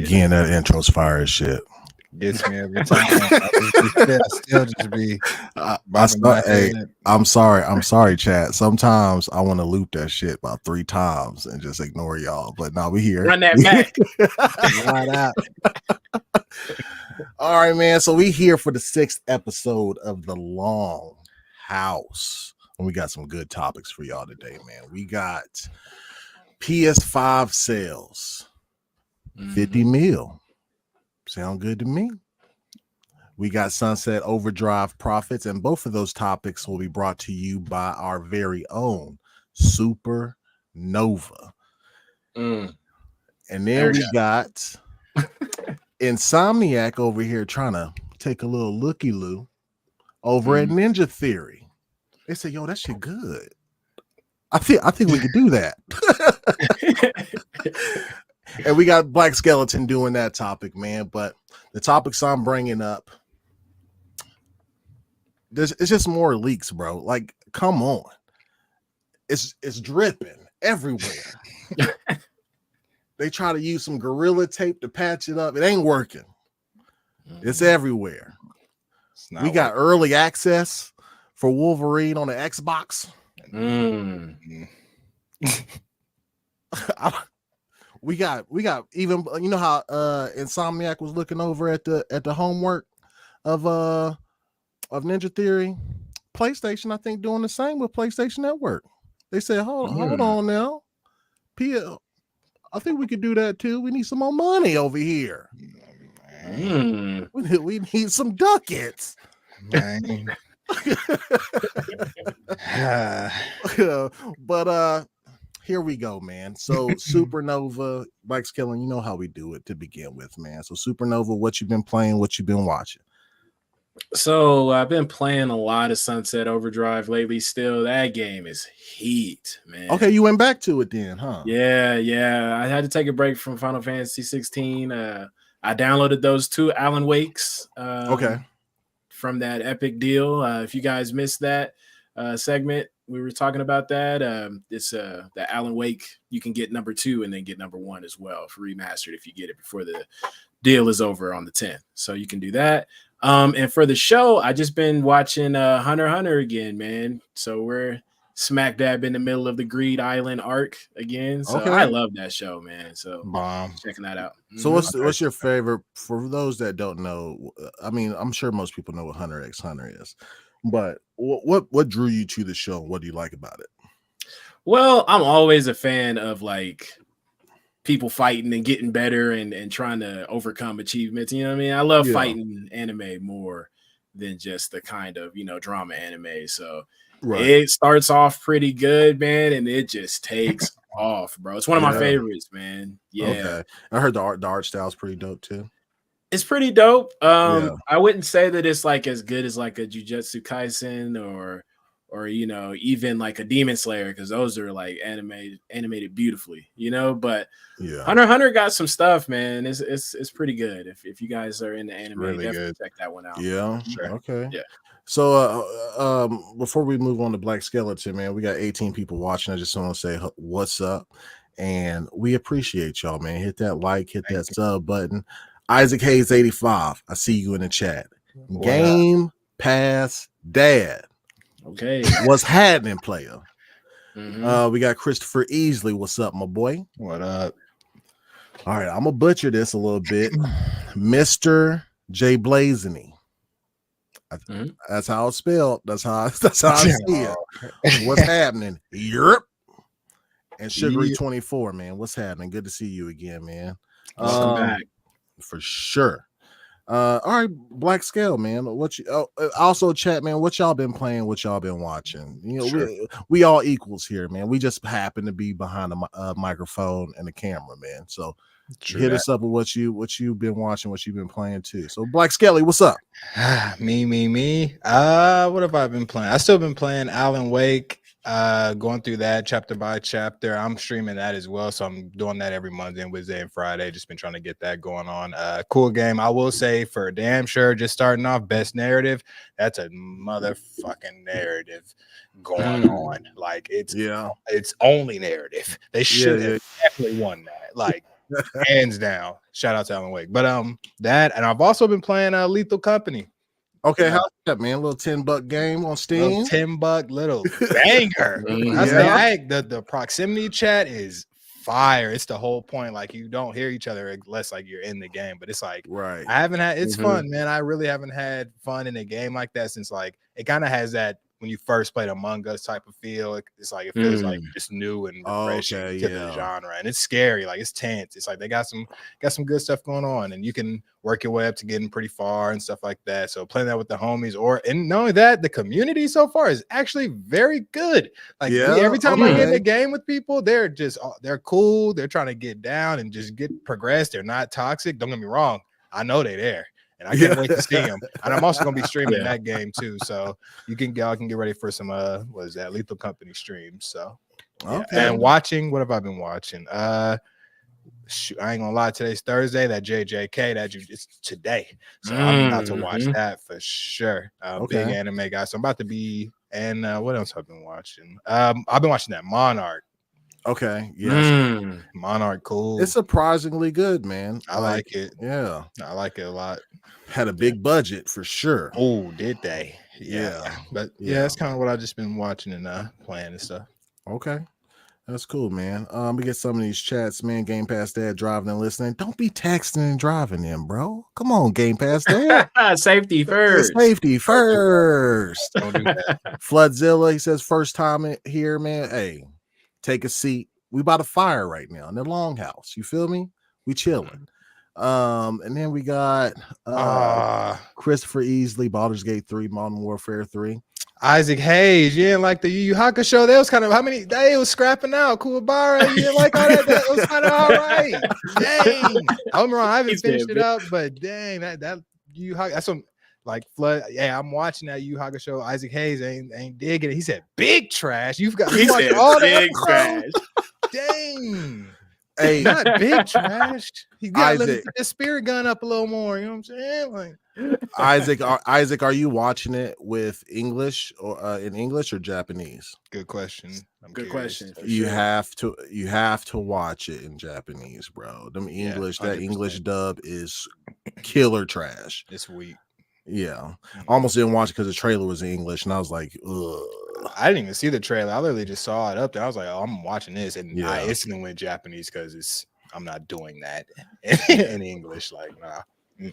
Again, that intro's fire as shit. Gets me every time. I still just be. I'm sorry, chat. Sometimes I want to loop that shit about 3 times and just ignore y'all. But now we here. Run that back. Right out. All right, man. So we here for the 6th episode of the Longhouse, and we got some good topics for y'all today, man. We got PS5 sales, 50 mil. Sound good to me. We got Sunset Overdrive profits, and both of those topics will be brought to you by our very own Supernova. And then we got Insomniac over here trying to take a little looky-loo over at Ninja Theory. They say, yo, that shit good. I think we could do that. And we got BLAQQ Skeleton doing that topic, man. But the topics I'm bringing up, it's just more leaks, bro. Like, come on. It's dripping everywhere. They try to use some Gorilla Tape to patch it up. It ain't working. It's everywhere. We got early access for Wolverine on the Xbox. We got even, you know how Insomniac was looking over at the homework of Ninja Theory. PlayStation, I think, doing the same with PlayStation Network. They said, hold on now. I think we could do that too. We need some more money over here. We need some ducats. But here we go, man. So Supernova, BLAQQ Skeleton, you know how we do it to begin with, man. So Supernova, what you've been playing, what you've been watching? So I've been playing a lot of Sunset Overdrive lately. Still, that game is heat, man. Okay, you went back to it then, huh? Yeah. I had to take a break from Final Fantasy 16. I downloaded those 2 Alan Wakes. From that epic deal. If you guys missed that segment, we were talking about that. It's the Alan Wake. You can get number 2 and then get number 1 as well for remastered if you get it before the deal is over on the 10th. So you can do that. And for the show, I just been watching Hunter x Hunter again, man. So we're smack dab in the middle of the Greed Island arc again. So I love that show, man. So checking that out. So what's your favorite, for those that don't know? I mean, I'm sure most people know what Hunter x Hunter is, but what drew you to the show? What do you like about it? Well, I'm always a fan of like people fighting and getting better and trying to overcome achievements. You know what I mean? I love fighting anime more than just the kind of, drama anime. So it starts off pretty good, man, and it just takes off, bro. It's one of my favorites, man. Yeah. Okay. I heard the art style is pretty dope too. It's pretty dope. I wouldn't say that it's like as good as like a Jujutsu Kaisen or even like a Demon Slayer, because those are like animated beautifully, but Hunter x Hunter got some stuff, man. It's pretty good. If you guys are into anime, really definitely check that one out. Yeah. Sure. Okay. Yeah. So before we move on to BLAQQ Skeleton, man, we got 18 people watching. I just want to say what's up, and we appreciate y'all, man. Hit that like, hit that sub button. Isaac Hayes 85, I see you in the chat. Game Pass Dad. Okay. What's happening, player? We got Christopher Easley. What's up, my boy? What up? All right, I'm gonna butcher this a little bit. Mr. J Blazeny. That's how it's spelled. That's how I see it. What's happening? Europe. And Sugary 24, man. What's happening? Good to see you again, man. Welcome back. For sure. All right, BLAQQ Scale, man. Also chat, man, what y'all been playing, what y'all been watching? We all equals here, man. We just happen to be behind a microphone and a camera, man. So hit us up with what you've been watching, what you've been playing too. So BLAQQ Skelly, what's up? Me. What have I been playing? I still been playing Alan Wake. Going through that chapter by chapter. I'm streaming that as well, so I'm doing that every Monday and Wednesday and Friday. Just been trying to get that going on. Cool game, I will say, for damn sure. Just starting off, best narrative. That's a motherfucking narrative going on. Like it's only narrative. They should have definitely won that. Like hands down. Shout out to Alan Wake. But that, and I've also been playing Lethal Company. Okay, how's that, man? A little $10 game on Steam. $10 little banger. The proximity chat is fire. It's the whole point. Like, you don't hear each other unless like you're in the game. But it's like, right. I haven't had. It's fun, man. I really haven't had fun in a game like that since like it kind of has that. When you first played Among Us type of feel, it's like it feels like it's new and refreshing to the genre, and it's scary, like it's tense. It's like they got some good stuff going on, and you can work your way up to getting pretty far and stuff like that. So playing that with the homies, and not only that, the community so far is actually very good. Like every time I get in a game with people, they're cool. They're trying to get down and just get progressed. They're not toxic. Don't get me wrong. I know they're there. And I can't wait to see them. And I'm also gonna be streaming that game too. So y'all can get ready for some Lethal Company streams. So and watching, what have I been watching? Shoot, I ain't gonna lie, today's Thursday. That JJK, it's today. So I'm about to watch that for sure. Big anime guy. So I'm about to be, and what else I've been watching? I've been watching that Monarch. Okay. Yes. Monarch, cool. It's surprisingly good, man. I like it. Yeah. I like it a lot. Had a big budget for sure. Oh, did they? Yeah. But that's kind of what I've just been watching and playing and stuff. Okay. That's cool, man. We get some of these chats, man. Game Pass Dad driving and listening. Don't be texting and driving in, bro. Come on, Game Pass Dad. Safety first. Safety first. Don't do that. Floodzilla, he says, first time here, man. Hey. Take a seat. We by the fire right now in the Longhouse. You feel me? We chilling. And then we got Christopher Easley, Baldur's Gate 3, Modern Warfare 3. Isaac Hayes, you didn't like the Yu Yu Hakusho? That was kind of they was scrapping out. Kuwabara, you didn't like all that? That was kind of all right. Dang. I'm wrong. I haven't finished it up, but dang, that Yu Yu Hakusho, that's what. Like Flood, I'm watching that Yu Yu Hakusho. Isaac Hayes ain't digging it. He said, "Big trash." He said, all big trash. Dang, hey, not big trash. He got the spirit gun up a little more. You know what I'm saying? Like Isaac, are you watching it with English or in English or Japanese? Good question. Good question. You have to watch it in Japanese, bro. Them English, that English dub is killer trash. It's weak. Yeah, almost didn't watch it because the trailer was in English, and I was like, ugh. I didn't even see the trailer. I literally just saw it up there. I was like, oh, I'm watching this, and I instantly went Japanese because I'm not doing that in English. Like, nah.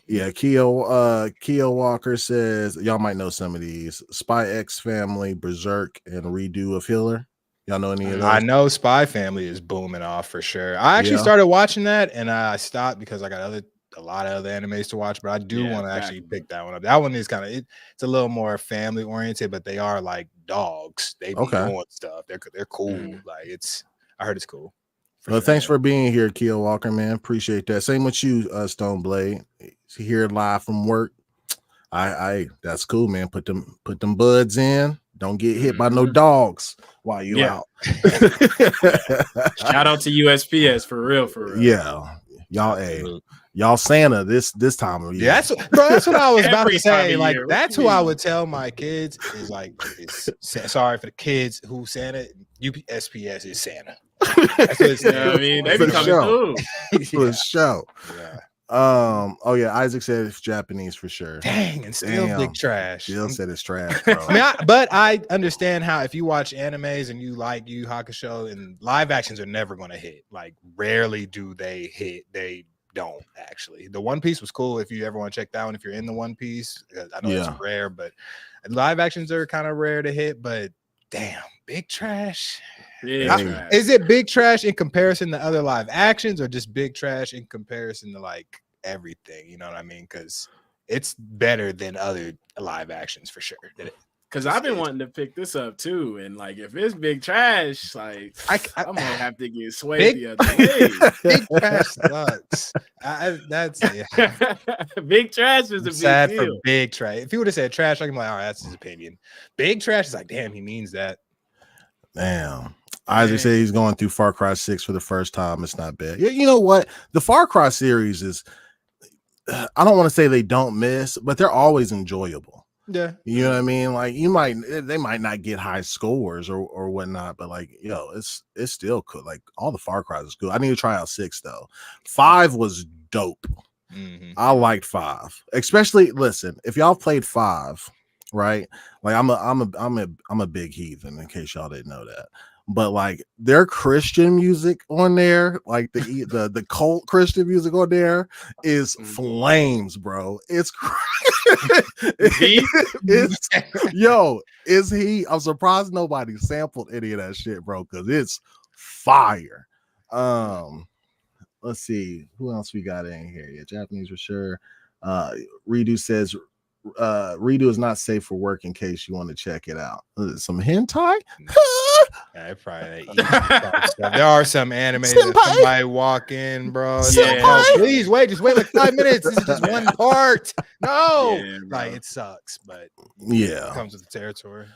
Yeah, Keo Walker says y'all might know some of these: Spy X Family, Berserk, and Redo of Healer. Y'all know any of those? I know Spy Family is booming off for sure. I actually started watching that, and I stopped because I got a lot of other animes to watch, but I do want to actually pick that one up. That one is kind of it's a little more family oriented, but they are like dogs. They be doing stuff. They're cool. Like I heard it's cool. Well, thanks for being here, Keo Walker, man. Appreciate that. Same with you, Stone Blade. Here live from work. I that's cool, man. Put them buds in. Don't get hit by no dogs while you out. Shout out to USPS for real. Yeah. Y'all Santa this time of year. Yeah, that's what I was about to say. Like, that's who I would tell my kids is like, sorry for the kids who Santa, USPS is Santa. That's what it's I mean, they be coming through. For sure. Yeah. Isaac said it's Japanese for sure. Dang, and still big trash. Still said it's trash, bro. I mean, but I understand how if you watch animes and you like Yu Yu Hakusho, and live actions are never going to hit. Like, rarely do they hit. They don't actually. The One Piece was cool if you ever want to check that one. If you're in the One Piece, I know it's rare, but live actions are kind of rare to hit. But damn, big trash. Yeah, is it big trash in comparison to other live actions, or just big trash in comparison to like everything? You know what I mean? Because it's better than other live actions for sure. Because I've been wanting to pick this up too, and like if it's big trash, like I'm gonna have to get swayed the other way. Big trash sucks. Big trash is a sad big deal. For big trash. If he would have said trash, I'm like, all right, that's his opinion. Big trash is like, damn, he means that. Damn. Isaac said he's going through Far Cry 6 for the first time. It's not bad. You know what? The Far Cry series is, I don't want to say they don't miss, but they're always enjoyable. Yeah. You know what I mean? Like they might not get high scores or whatnot, but like, it's still cool. Like all the Far Cry's is cool. I need to try out 6 though. 5 was dope. Mm-hmm. I liked 5, especially. Listen, if y'all played 5, right? Like I'm a big heathen. In case y'all didn't know that, but like their Christian music on there, like the cult Christian music on there is flames, bro. It's it's heat. I'm surprised nobody sampled any of that shit, bro, because it's fire. Let's see who else we got in here. Yeah, Japanese for sure. Redo says Redo is not safe for work in case you want to check it out. Some hentai? Yeah, probably there are some animes that somebody walk in, bro. Like, oh, please just wait like 5 minutes. This is just one part. No, like it sucks, but it comes with the territory.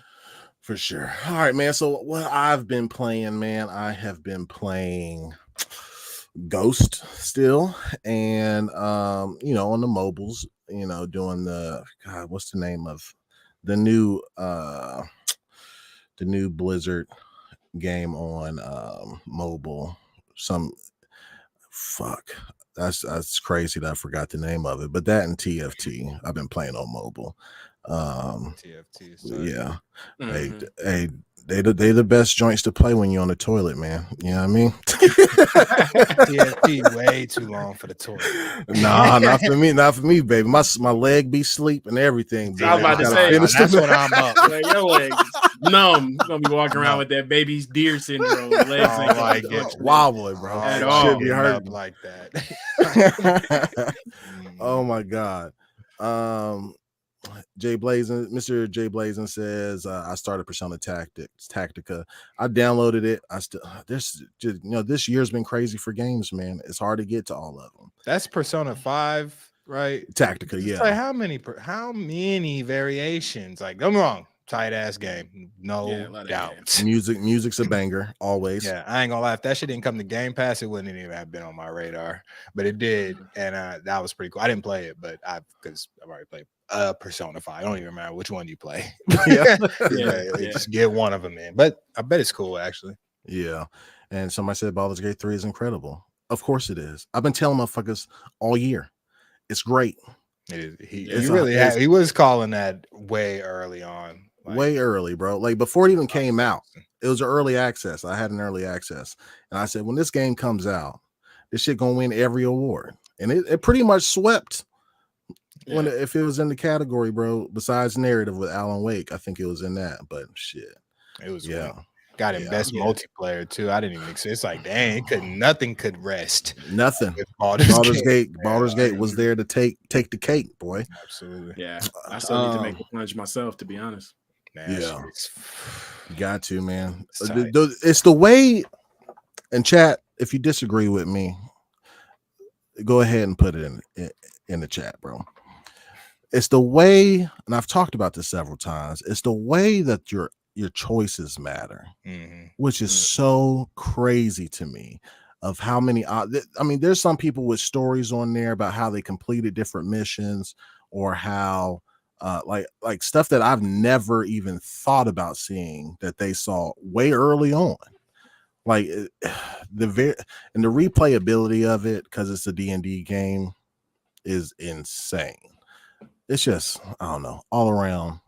For sure. All right, man. So what I've been playing, man, I have been playing Ghost still, and on the mobiles, doing what's the name of the new Blizzard game on mobile? That's crazy that I forgot the name of it, but that and TFT I've been playing on mobile. TFT, yeah. They the best joints to play when you're on the toilet, man. You know what I mean? TFT way too long for the toilet. Nah, not for me, baby. My leg be sleep and everything. I was about to say that's when I'm up. Like, your legs numb. You're gonna be walking around with that baby's deer syndrome. Legs ain't like wobbling, bro. At all. Should be hurt like that. Oh my god. Mr. Jay Blazin says I started Persona Tactica. I downloaded it. This year's been crazy for games, man. It's hard to get to all of them. That's Persona 5, right? Tactica, yeah. Like how many variations? Like, don't get me wrong, tight ass game, no doubt. Music's a banger always. Yeah, I ain't gonna lie. If that shit didn't come to Game Pass, it wouldn't even have been on my radar. But it did, and that was pretty cool. I didn't play it, but because I've already played Persona 5. I don't even remember which one you play. Just get one of them in. But I bet it's cool actually. Yeah. And somebody said Baldur's Gate 3 is incredible. Of course it is. I've been telling motherfuckers all year. It's great. He was calling that way early on. Way early, bro. Like before it even came out. It was an early access. I had an early access. And I said, when this game comes out, this shit gonna win every award. And it pretty much swept. If it was in the category, bro, besides narrative with Alan Wake, I think it was in that. But shit, it was got him best multiplayer too. I didn't even expect. It's like, dang, nothing could rest. Nothing. Baldur's Gate was there to take the cake, boy. Absolutely. Yeah, I still need to make the plunge myself, to be honest. Man, you got to, man. It's the way. And chat, if you disagree with me, go ahead and put it in the chat, bro. It's the way, and I've talked about this several times. It's the way that your choices matter, which is so crazy to me. Of how many, there's some people with stories on there about how they completed different missions or how, like stuff that I've never even thought about seeing that they saw way early on. Like the replayability of it, because it's a D&D game, is insane. It's just, I don't know, all around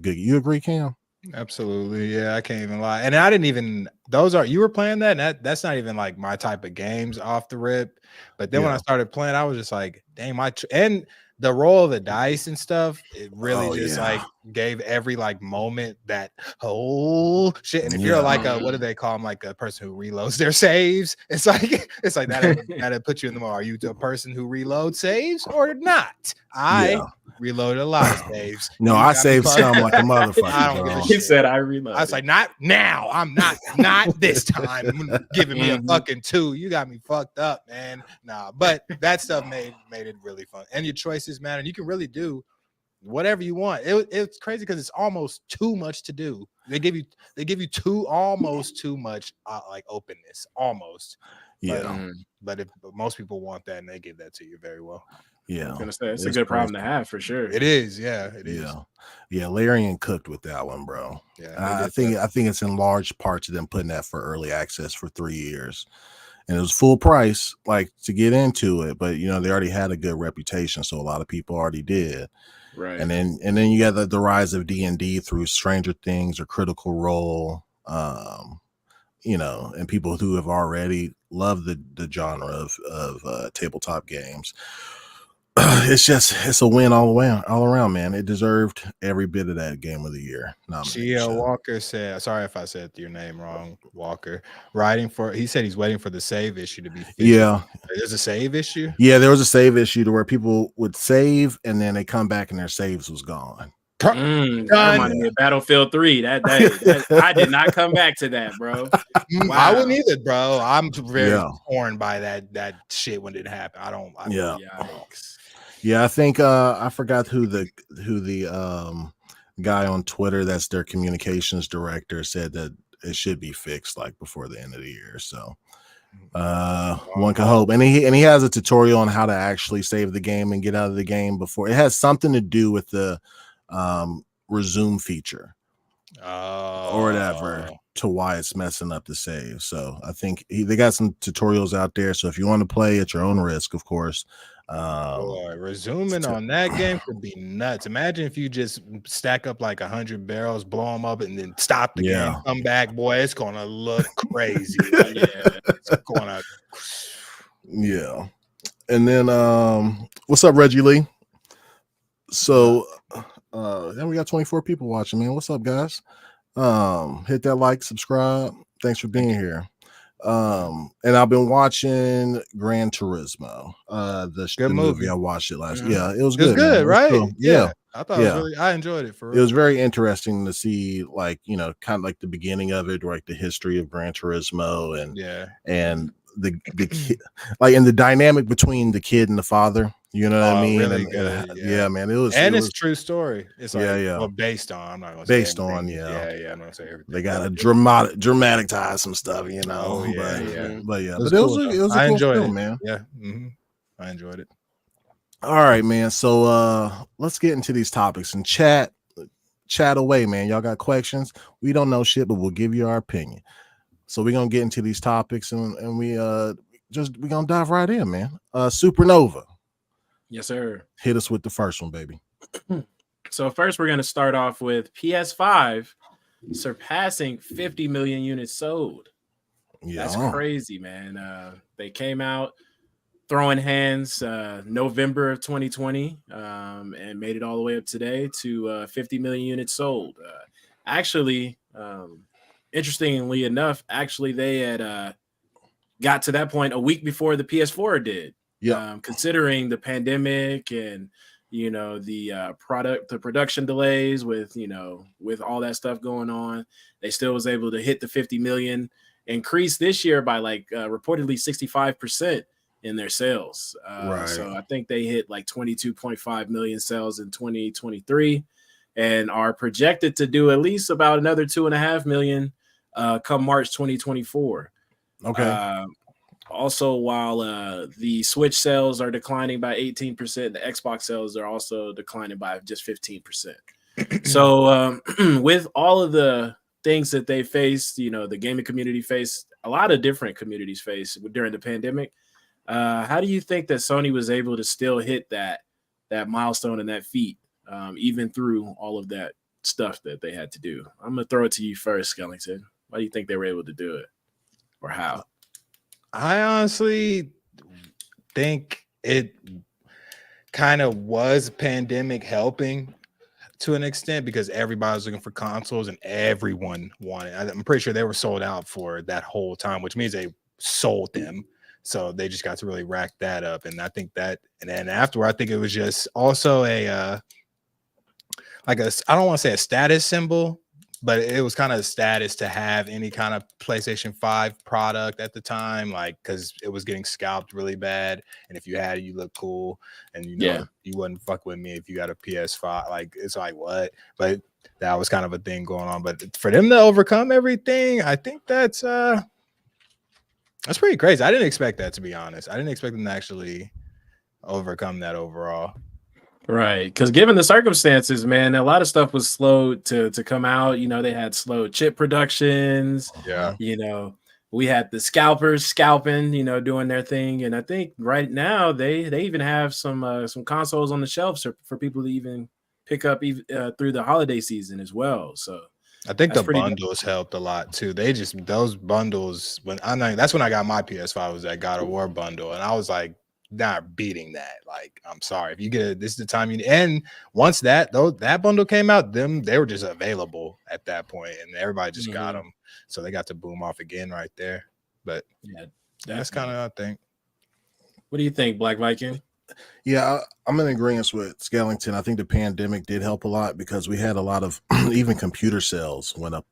good. You agree, Cam? Absolutely. Yeah, I can't even lie. And I didn't even, you were playing that, and that's not even like my type of games off the rip. But then when I started playing, I was just like, dang, and the roll of the dice and stuff, it really like gave every like moment that whole shit. And if you're like what do they call them, like a person who reloads their saves, it's like that'll put you in the mode. Are you a person who reloads saves or not? I reloaded a lot of saves. No, I saved some like a motherfucker. I don't give a He shit. said I reloaded. I was like, not now. I'm not this time. Giving me a fucking 2. You got me fucked up, man. Nah, but that stuff made it really fun. And your choices matter. You can really do whatever you want. It's crazy because it's almost too much to do. They give you almost too much like openness, almost. Yeah. But if most people want that, and they give that to you very well. I was gonna say it's a good problem to have for sure. It is, yeah, it is. Yeah, Larian cooked with that one, bro. Yeah, I think it's in large part to them putting that for early access for 3 years, and it was full price, like to get into it. But you know, they already had a good reputation, so a lot of people already did. Right. And then you got the rise of D&D through Stranger Things or Critical Role, you know, and people who have already loved the genre of tabletop games. It's a win all around, man. It deserved every bit of that Game of the Year nomination. Walker said, sorry if I said your name wrong, Walker. He said he's waiting for the save issue to be fixed. Yeah. There's a save issue? Yeah, there was a save issue to where people would save and then they come back and their saves was gone. That reminded me of Battlefield 3. That I did not come back to that, bro. Wow. I wouldn't either, bro. I'm very torn by that shit when it happened. Yeah, I think I forgot who the guy on Twitter that's their communications director said that it should be fixed like before the end of the year. So one can hope. And he has a tutorial on how to actually save the game and get out of the game before. It has something to do with the resume feature or whatever to why it's messing up the save. So I think they got some tutorials out there. So if you want to play at your own risk, of course. Resuming on that game could be nuts. Imagine if you just stack up like 100 barrels, blow them up, and then stop the game, come back, boy. It's gonna look crazy. It's gonna. Yeah, and then what's up, Reggie Lee? So then we got 24 people watching, man. What's up, guys? Hit that like, subscribe. Thanks for being here. And I've been watching Gran Turismo. The good movie. I watched it last. Yeah, it was good. Good, right? Cool. Yeah. I thought I enjoyed it for real. It was very interesting to see, like, you know, kind of like the beginning of it, like the history of Gran Turismo and the kid, like, and the dynamic between the kid and the father. You know what I mean? Really good. Yeah, man. It's true story. It's like, well, based on. I'm not gonna say based on. Yeah. I'm not gonna say everything. They got to dramatize some stuff, you know. But it was a cool film, man. Yeah, I enjoyed it. All right, man. So let's get into these topics and chat away, man. Y'all got questions? We don't know shit, but we'll give you our opinion. So we're gonna get into these topics and we're gonna dive right in, man. Supernova. Yes, sir. Hit us with the first one, baby. So first, we're going to start off with PS5 surpassing 50 million units sold. Yeah, that's crazy, man. They came out throwing hands November of 2020 and made it all the way up today to 50 million units sold. Actually, interestingly enough, they had got to that point a week before the PS4 did. Yeah, considering the pandemic and the production delays with all that stuff going on, they still was able to hit the 50 million, increase this year by reportedly 65% in their sales. Right. So I think they hit like 22.5 million sales in 2023 and are projected to do at least about another 2.5 million come March 2024. Okay. Also, while the Switch sales are declining by 18%, the Xbox sales are also declining by just 15%. So with all of the things that they faced, the gaming community faced, a lot of different communities faced during the pandemic. How do you think that Sony was able to still hit that milestone and that feat, even through all of that stuff that they had to do? I'm going to throw it to you first, Skellington. Why do you think they were able to do it, or how? I honestly think it kind of was pandemic helping to an extent because everybody was looking for consoles and everyone wanted. I'm pretty sure they were sold out for that whole time, which means they sold them. So they just got to really rack that up. And I think that, and then afterward, I think it was just also I don't want to say a status symbol, but it was kind of a status to have any kind of PlayStation 5 product at the time, like, because it was getting scalped really bad. And if you had it, you look cool. And, you wouldn't fuck with me if you got a PS5. Like, it's like, what? But that was kind of a thing going on. But for them to overcome everything, I think that's pretty crazy. I didn't expect that, to be honest. I didn't expect them to actually overcome that overall. Right, because given the circumstances, man, a lot of stuff was slow to come out. You know, they had slow chip productions. Yeah. You know, we had the scalpers scalping, you know, doing their thing, and I think right now they even have some consoles on the shelves for people to even pick up through the holiday season as well. So I think that's the pretty bundles helped a lot too. Those bundles that's when I got my PS5 was that God of War bundle, and I was like, not beating that. Like, I'm sorry if you get this is the time you. And once that bundle came out, they were just available at that point, and everybody just got them, so they got to boom off again right there. But yeah, that's kind of I think. What do you think, Black Viking? Yeah, I'm in agreement with Skellington. I think the pandemic did help a lot because we had a lot of even computer sales went up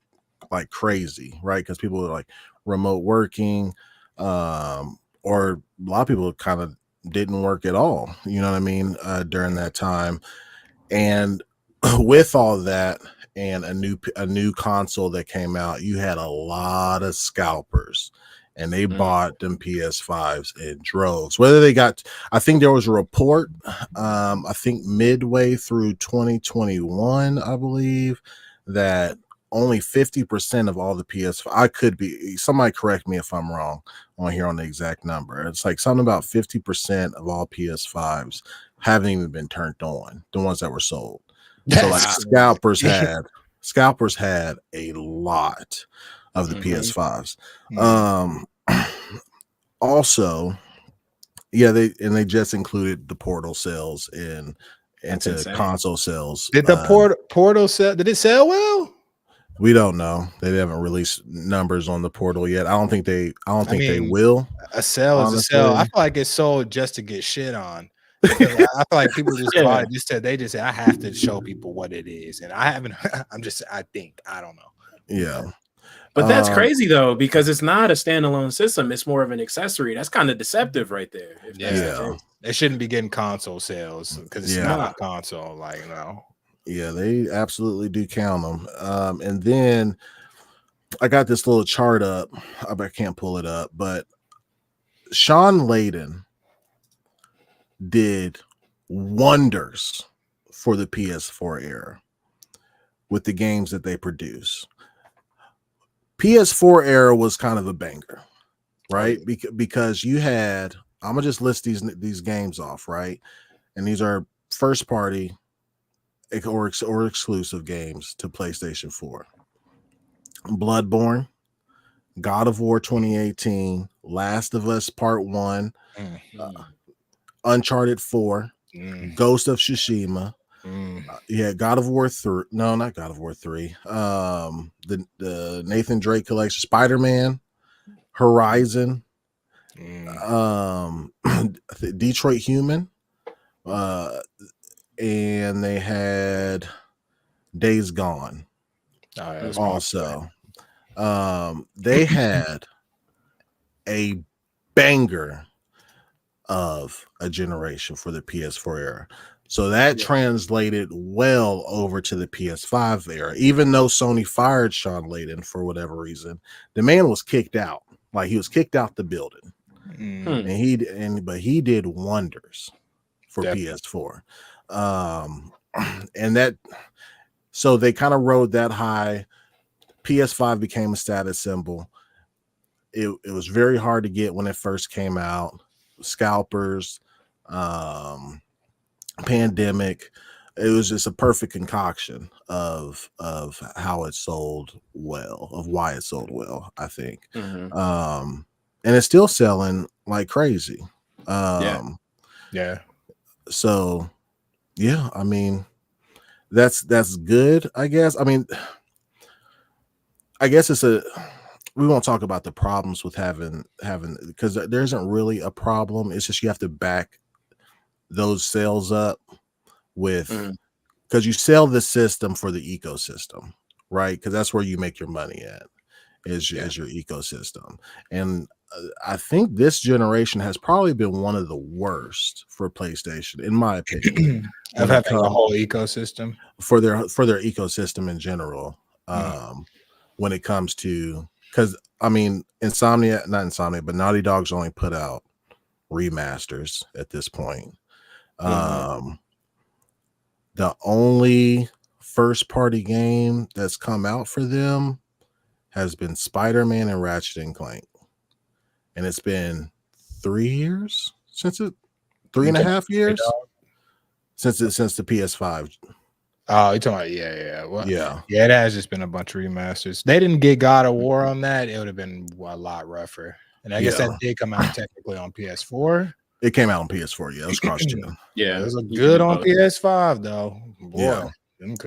like crazy, right? Because people were like remote working, or a lot of people kind of didn't work at all. You know what I mean? During that time, and with all that and a new console that came out, you had a lot of scalpers. And they bought them PS5s in droves. Whether they got, I think there was a report, I think midway through 2021, I believe, that only 50% of all the PS5, I could be, somebody correct me if I'm wrong on here on the exact number. It's like something about 50% of all PS5s haven't even been turned on, the ones that were sold. So like scalpers had a lot of the PS5s. Also, yeah, they just included the Portal sales into console sales. Did the Portal sell? Did it sell well? We don't know. They haven't released numbers on the Portal yet. I don't think they will. A sale is a sale. I feel like it's sold just to get shit on. I feel like people just buy it just they just say I have to show people what it is, and I haven't. I don't know. Yeah, but that's crazy though because it's not a standalone system; it's more of an accessory. That's kind of deceptive, right there. They shouldn't be getting console sales because it's not a console. Like yeah, they absolutely do count them. And then I got this little chart up. I can't pull it up, but Sean Layden did wonders for the PS4 era with the games that they produce. PS4 era was kind of a banger, right? Because you had, I'm gonna just list these games off, right? And these are first party or exclusive games to PlayStation 4. Bloodborne, God of War 2018, Last of Us Part 1, Uncharted 4, Ghost of Tsushima. God of War 3. No, not God of War 3. The Nathan Drake collection, Spider-Man, Horizon, Detroit Human, and they had Days Gone. Also, they had a banger of a generation for the PS4 era. So that translated well over to the PS5 era. Even though Sony fired Sean Layden for whatever reason, the man was kicked out. Like he was kicked out the building. But he did wonders for PS4. And that, so they kind of rode that high. PS5 became a status symbol. It was very hard to get when it first came out. Scalpers, pandemic. It was just a perfect concoction of how it sold well, of why it sold well, I think. And it's still selling like crazy. So yeah, I mean, that's good, I guess. I mean, I guess we won't talk about the problems with having because there isn't really a problem. It's just you have to back those sales up with because you sell the system for the ecosystem, right? Because that's where you make your money at as your ecosystem. And I think this generation has probably been one of the worst for PlayStation, in my opinion. Of having the whole ecosystem for their ecosystem in general. When it comes to, because I mean, not Insomniac, but Naughty Dog's only put out remasters at this point. The only first party game that's come out for them has been Spider-Man and Ratchet and Clank. And it's been 3 years since it, 3.5 years since the PS5. Oh, you're talking about well, yeah. It has just been a bunch of remasters. They didn't get God of War on that, it would have been a lot rougher. And I guess that did come out technically on PS4. It came out on PS4. Yeah, it was cross-gen. Yeah, it was good on PS5 though. Boy,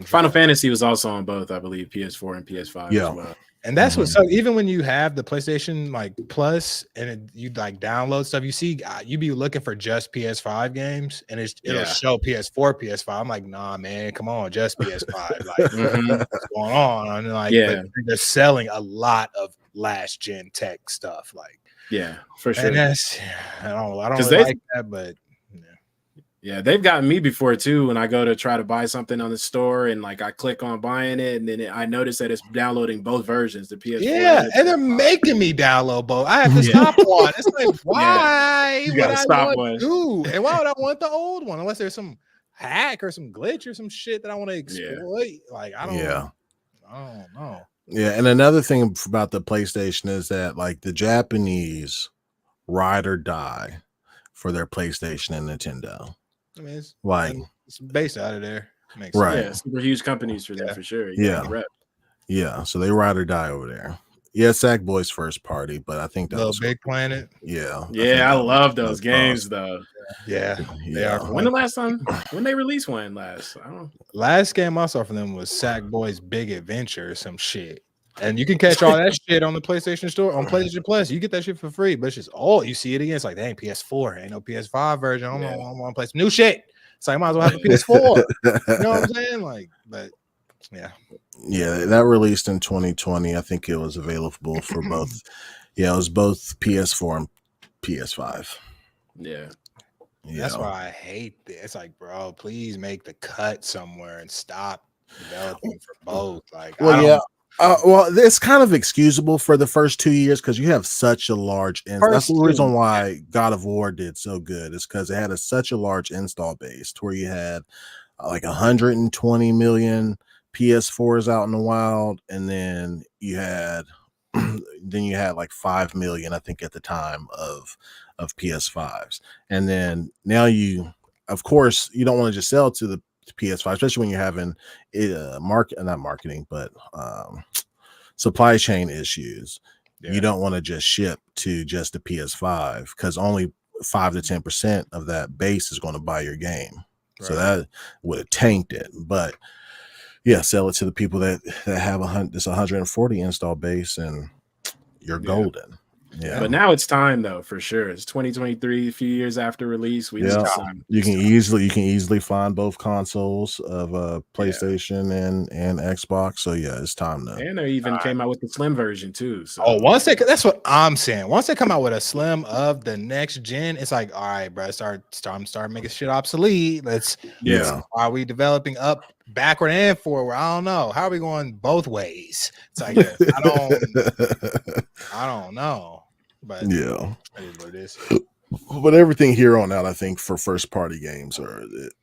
Final Fantasy was also on both, I believe, PS4 and PS5 as well. And that's what's so even when you have the PlayStation like Plus and you like download stuff, you see you be looking for just PS5 games and it'll show PS4, PS5. I'm like, nah, man, come on, just PS5. Like, what's going on? And like, they're selling a lot of last gen tech stuff. Like, for sure. And that's I don't really like that, but yeah, they've gotten me before too. When I go to try to buy something on the store and like I click on buying it, and then I notice that it's downloading both versions, the PS4. And they're making me download both. I have to stop one. It's like, why you gotta stop one? And why would I want the old one unless there's some hack or some glitch or some shit that I want to exploit? Like I don't know. Yeah, and another thing about the PlayStation is that like the Japanese ride or die for their PlayStation and Nintendo. I mean, it's based out of there. Right. Yeah, super huge companies for them for sure. Yeah. So they ride or die over there. Yeah, Sackboy's first party, but I think that Little was Big Planet. Yeah. I love those games though. Yeah. They are. When they released one last? I don't know. Last game I saw from them was Sackboy's Big Adventure or some shit. And you can catch all that shit on the PlayStation Store, on PlayStation Plus. You get that shit for free, but it's just you see it again. It's like, dang, PS4, ain't no PS5 version. I don't want to play some new shit. It's like, I might as well have a PS4. You know what I'm saying? Like, but yeah, that released in 2020. I think it was available for both. Yeah, it was both PS4 and PS5. Yeah. That's why I hate this. It's like, bro, please make the cut somewhere and stop developing for both. Like, well, it's kind of excusable for the first 2 years because you have such a large that's the reason why God of War did so good, is because it had such a large install base to where you had like 120 million PS4s out in the wild, and then you had like 5 million, I think, at the time of PS5s. And then now of course you don't want to just sell to the PS5, especially when you're having supply chain issues. You don't want to just ship to just the PS5 because only 5 to 10% of that base is going to buy your game. So that would have tanked it. But sell it to the people that have this 140 install base, and you're golden. Yeah, but now it's time though, for sure. It's 2023, a few years after release. You can easily find both consoles of PlayStation and Xbox. So it's time now. And they even came out with the slim version too. So that's what I'm saying. Once they come out with a slim of the next gen, it's like, all right, bro, start making shit obsolete. Why are we developing up backward and forward? I don't know. How are we going both ways? It's like I don't know. But that is what it is. But everything here on out, I think, for first party games,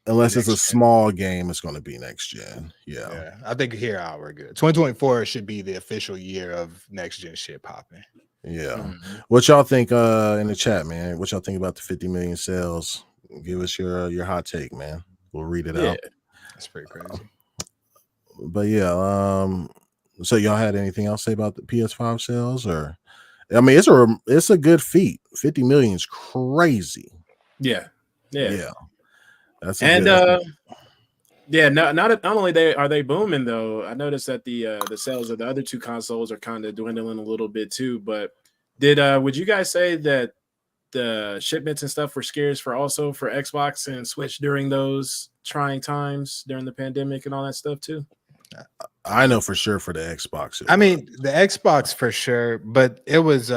unless it's a small game, it's going to be next gen. Yeah. I think here out we're good. 2024 should be the official year of next gen shit popping. Yeah. What y'all think in the chat, man? What y'all think about the 50 million sales? Give us your hot take, man. We'll read it out. That's pretty crazy. But so y'all had anything else to say about the PS5 sales? Or I mean, it's a good feat. 50 million is crazy. Yeah. That's not only are they booming though. I noticed that the sales of the other two consoles are kind of dwindling a little bit too. But would you guys say that the shipments and stuff were scarce for Xbox and Switch during those trying times during the pandemic and all that stuff too? I know for sure for the Xbox. I mean, the Xbox for sure, but it was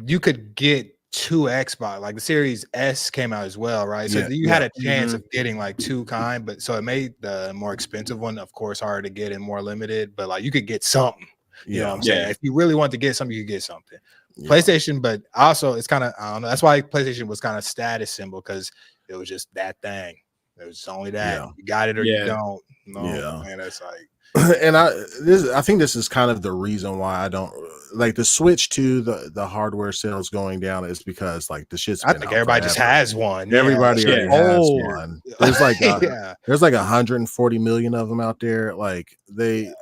you could get 2 Xbox, like the Series S came out as well, right? So you had a chance of getting like 2 but so it made the more expensive one, of course, harder to get and more limited, but like you could get something. You know what I'm saying? If you really want to get something, you could get something. PlayStation, but also it's kind of, I don't know. That's why PlayStation was kind of status symbol, because it was just that thing. It was only that. You got it or you don't. No, man, that's like. And I think this is kind of the reason why I don't like the switch to the hardware sales going down is because like the shit's. I think everybody just has one. Everybody already has one. There's like there's like 140 million of them out there. Like they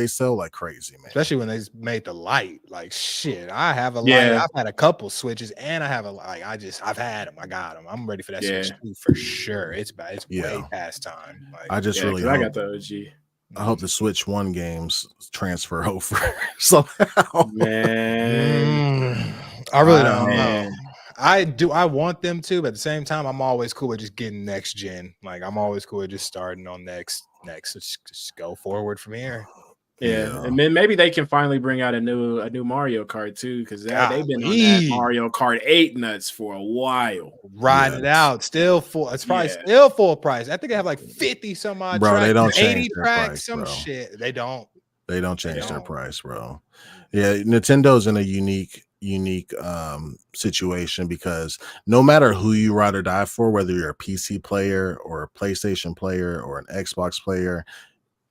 sell like crazy, man. Especially when they made the light. Like shit, I have a light. I've had a couple switches, and I have a like. I've had them. I got them. I'm ready for that switch too, for sure. It's bad. It's way past time. Like, I just really. I got the OG. I hope the Switch 1 games transfer over somehow. Man, I really don't know. I want them to, but at the same time, I'm always cool with just getting next gen. Like I'm always cool with just starting on next. Just go forward from here. Yeah, and then maybe they can finally bring out a new Mario Kart too, because they've been on that Mario Kart 8 nuts for a while. Riding it out, still full. It's probably still full price. I think they have like 50 some odd. Bro, tracks, they don't change 80 their tracks, price, some bro. shit. They don't change their price, bro. Yeah, Nintendo's in a unique situation because no matter who you ride or die for, whether you're a PC player or a PlayStation player or an Xbox player,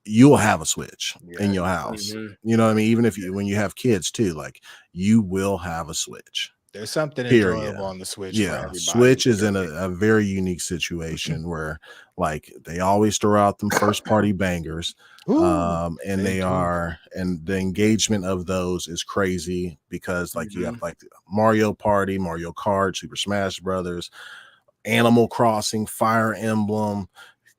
you will have a Switch in your house. You know what I mean? Even if when you have kids too, like you will have a Switch. There's something enjoyable on the Switch. Yeah, Switch is in a very unique situation where like they always throw out them first party bangers. And the engagement of those is crazy because like you have like Mario Party, Mario Kart, Super Smash Brothers, Animal Crossing, Fire Emblem,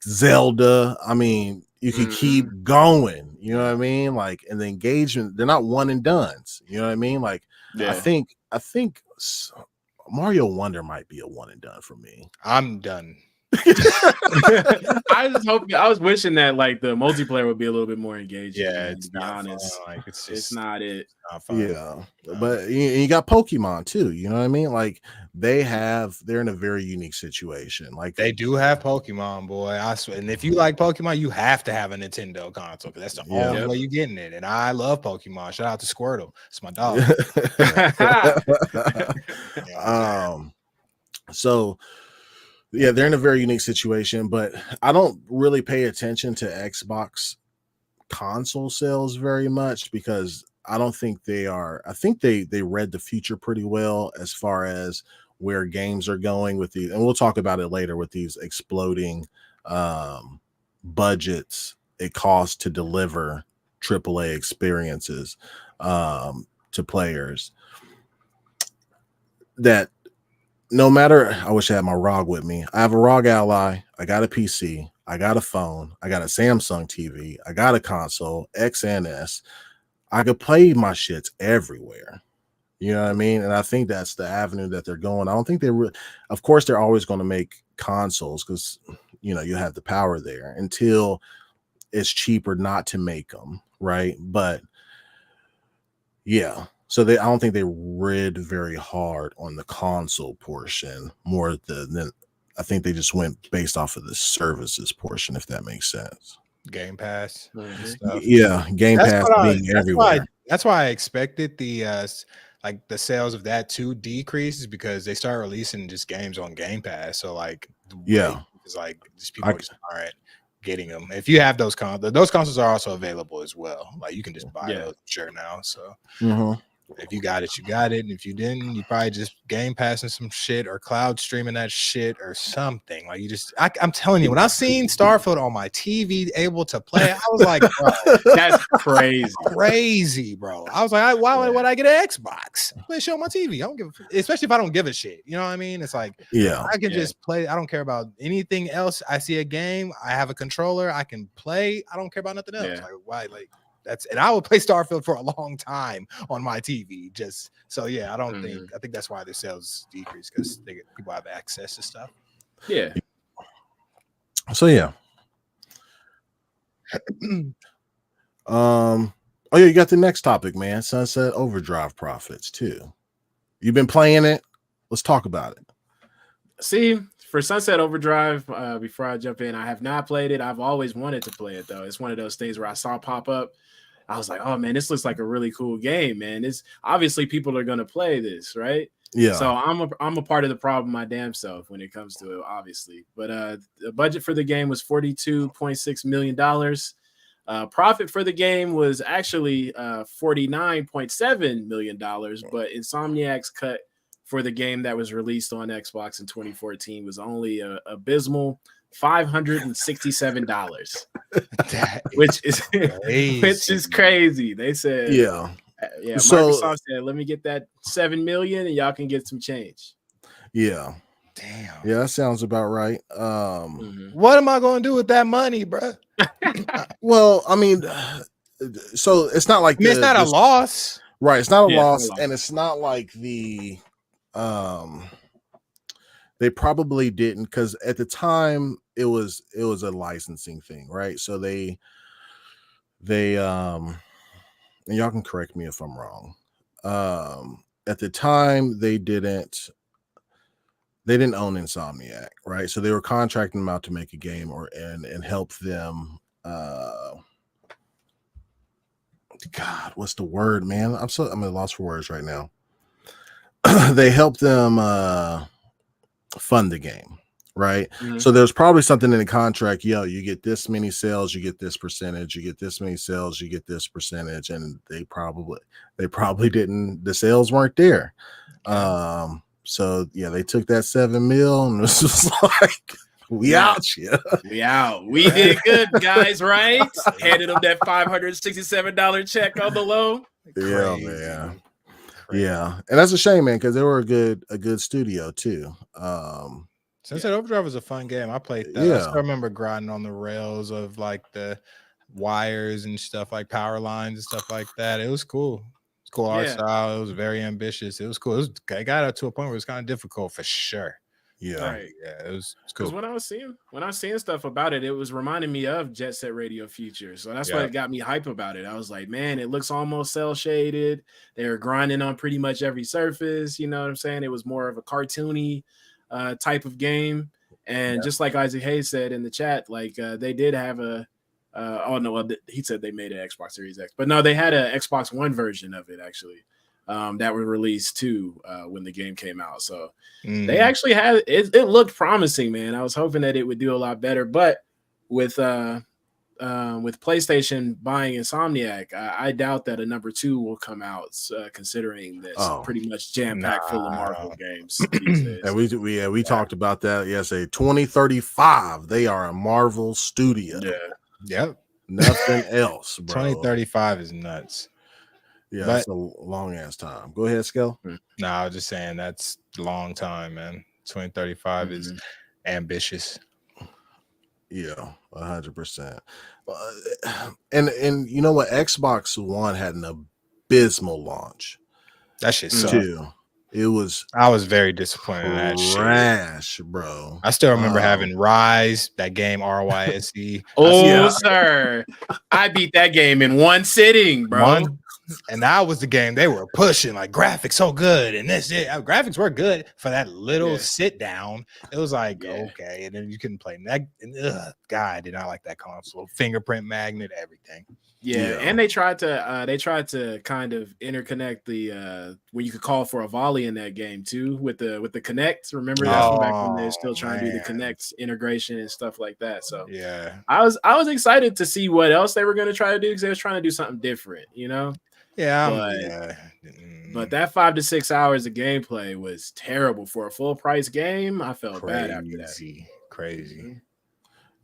Zelda. I mean, you could keep going, you know what I mean? Like, and the engagement, they're not one and dones, you know what I mean? Like, I think Mario Wonder might be a one and done for me. I'm done. I was wishing that like the multiplayer would be a little bit more engaging. Yeah, to be honest. Like it's not it. But you got Pokemon too. You know what I mean? Like they're in a very unique situation. Like they do have Pokemon, boy. I swear. And if you like Pokemon, you have to have a Nintendo console because that's the only way you're getting it. And I love Pokemon. Shout out to Squirtle. It's my dog. So. Yeah, they're in a very unique situation, but I don't really pay attention to Xbox console sales very much because I don't think they are. I think they read the future pretty well as far as where games are going with these, and we'll talk about it later with these exploding budgets it costs to deliver AAA experiences to players. That no matter, I wish I had my ROG with me. I have a ROG Ally. I got a PC. I got a phone. I got a Samsung TV. I got a console, X and S. I could play my shits everywhere. You know what I mean? And I think that's the avenue that they're going. I don't think of course, they're always going to make consoles because, you know, you have the power there until it's cheaper not to make them. Right. But yeah. So I don't think they rid very hard on the console portion more than I think they just went based off of the services portion, if that makes sense. Game Pass. Yeah, Game Pass being everywhere. That's why I expected the sales of that to decrease is because they start releasing just games on Game Pass. So like it's like just people just aren't getting them. If you have those consoles are also available as well. Like you can just buy those sure now. So if you got it, you got it. And if you didn't, you probably just Game Passing some shit or cloud streaming that shit or something. Like I'm telling you, when I seen Starfield on my TV able to play, I was like, bro, that's crazy, bro. I was like, why would I get an Xbox? Play show on my TV. I don't give especially if I don't give a shit. You know what I mean? It's like, I can just play. I don't care about anything else. I see a game, I have a controller, I can play. I don't care about nothing else. Like why? Like and I would play Starfield for a long time on my TV. Just so I don't I think that's why their sales decrease because people have access to stuff. Yeah. So you got the next topic, man. Sunset Overdrive profits too. You've been playing it. Let's talk about it. See, for Sunset Overdrive, before I jump in, I have not played it. I've always wanted to play it though. It's one of those things where I saw pop up. I was like, oh man, this looks like a really cool game, man. It's obviously people are gonna play this, right? Yeah. So I'm a part of the problem my damn self when it comes to it, obviously. But the budget for the game was $42.6 million. Profit for the game was actually $49.7 million, but Insomniac's cut for the game that was released on Xbox in 2014 was only a abysmal $567, which is crazy. They said, yeah. So, Microsoft said, let me get that 7 million and y'all can get some change. Yeah. Damn. Yeah, that sounds about right. What am I going to do with that money, bro? Well, I mean, so it's not like it's not a loss, right? It's not a loss, and it's not like they probably didn't, because at the time it was a licensing thing, right? So they and y'all can correct me if I'm wrong. At the time they didn't own Insomniac, right? So they were contracting them out to make a game and help them. God, what's the word, man? I'm at a loss for words right now. They helped them fund the game, right? Mm-hmm. So there's probably something in the contract. You get this many sales, you get this percentage. You get this many sales, you get this percentage. And they probably didn't. The sales weren't there. So yeah, they took that 7 mil and it was just like, we out here. We out. We did good, guys, right? Handed them that $567 check on the low. Yeah, man. Crazy. Yeah. And that's a shame, man, because they were a good studio too. Sunset Overdrive was a fun game. I played that. I still remember grinding on the rails of like the wires and stuff, like power lines and stuff like that. It was cool. Cool art style. It was very ambitious. It was cool. It got up to a point where it was kind of difficult for sure. Yeah, right. Yeah, it was cool. Because when I was seeing stuff about it, it was reminding me of Jet Set Radio Future. So that's why it got me hype about it. I was like, man, it looks almost cell shaded. They were grinding on pretty much every surface. You know what I'm saying? It was more of a cartoony type of game. And just like Isaac Hayes said in the chat, like they did have a. He said they made an Xbox Series X, but no, they had an Xbox One version of it actually that were released too when the game came out. So they actually had it. It looked promising, man. I was hoping that it would do a lot better, but with PlayStation buying Insomniac, I doubt that a number 2 will come out, considering this pretty much jam-packed full of Marvel games these days. And we talked about that yesterday. 2035, they are a Marvel studio. Yeah. Yep. Nothing else, bro. 2035 is nuts. Yeah, that's a long ass time. Go ahead, Skell. No, I was just saying that's a long time, man. 2035 is ambitious. Yeah, 100%. And you know what? Xbox One had an abysmal launch. That shit sucked. Too. I was very disappointed in that shit. Trash, bro. I still remember having Rise, that game RYSE. Sir. I beat that game in one sitting, bro. And that was the game they were pushing, like graphics so good. And graphics were good for that little sit down. It was like, okay. And then you couldn't play that. God, I did not like that console. Fingerprint magnet, everything. Yeah, and they tried to kind of interconnect the where you could call for a volley in that game too with the Kinect. Remember that from back when they're still trying to do the Kinect integration and stuff like that. So yeah, I was excited to see what else they were going to try to do because they were trying to do something different, you know. But that 5 to 6 hours of gameplay was terrible for a full price game. I felt bad after that. Crazy.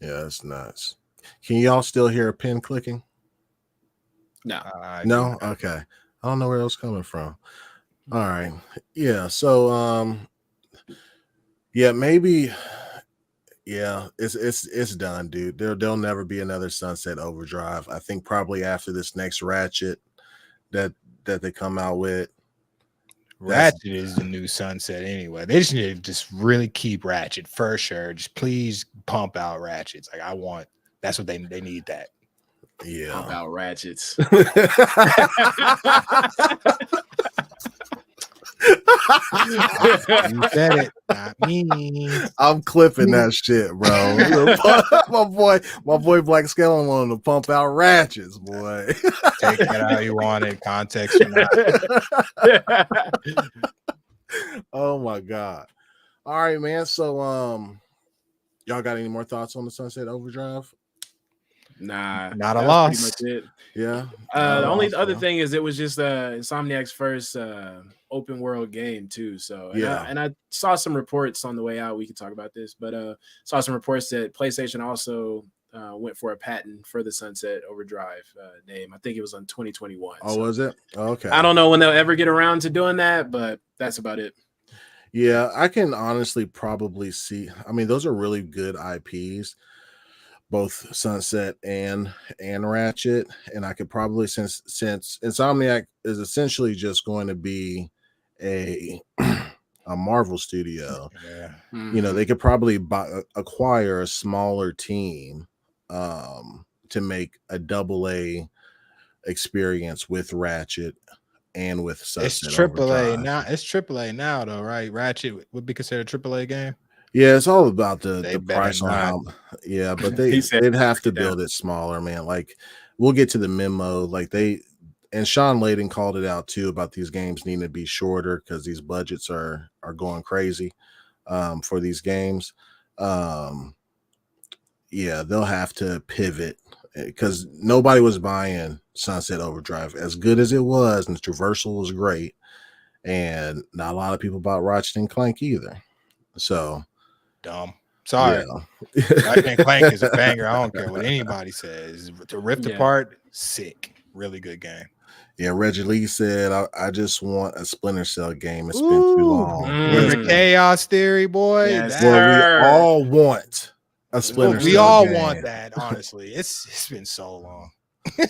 Yeah, it's nuts. Can y'all still hear a pin clicking? No. Okay. I don't know where it was coming from. All right. Yeah. So maybe it's done, dude. There'll never be another Sunset Overdrive. I think probably after this next Ratchet that they come out with. Ratchet is the new Sunset anyway. They just need to just really keep Ratchet for sure. Just please pump out Ratchets. Like that's what they need that. Yeah. Pump out Ratchets. You said it, not me. I'm clipping that shit, bro. my boy BLAQQ SKELLINGTON on to pump out ratchets, boy. Take that how you want it, context or not. Oh my god. All right, man. So y'all got any more thoughts on the Sunset Overdrive? Nah, not a loss. Pretty much it. Yeah. The only other thing is it was just Insomniac's first open world game too. So and I saw some reports on the way out. We could talk about this, but saw some reports that PlayStation also went for a patent for the Sunset Overdrive name. I think it was on 2021. Oh, was it? Okay. I don't know when they'll ever get around to doing that, but that's about it. Yeah, I can honestly probably see. I mean, those are really good IPs, both Sunset and Ratchet, and I could probably since Insomniac is essentially just going to be a Marvel studio. Yeah. Mm-hmm. You know, they could probably acquire a smaller team to make a AA experience with Ratchet and with Sunset. It's AAA now. It's AAA now, though, right? Ratchet would be considered a AAA game. Yeah, it's all about the price on not. how. Yeah, but they'd have to build it smaller, man. Like we'll get to the memo. Like and Sean Layden called it out too about these games needing to be shorter because these budgets are going crazy for these games. Yeah, they'll have to pivot because nobody was buying Sunset Overdrive as good as it was, and the traversal was great, and not a lot of people bought Ratchet and Clank either. So dumb. Sorry. Yeah. Ratchet and Clank is a banger. I don't care what anybody says. To Rift Apart, sick. Really good game. Yeah, Reggie Lee said, I just want a Splinter Cell game. It's been too long. The Chaos Theory, boy. Yes, well, we all want a Splinter Cell. We all game. want that, honestly. It's been so long.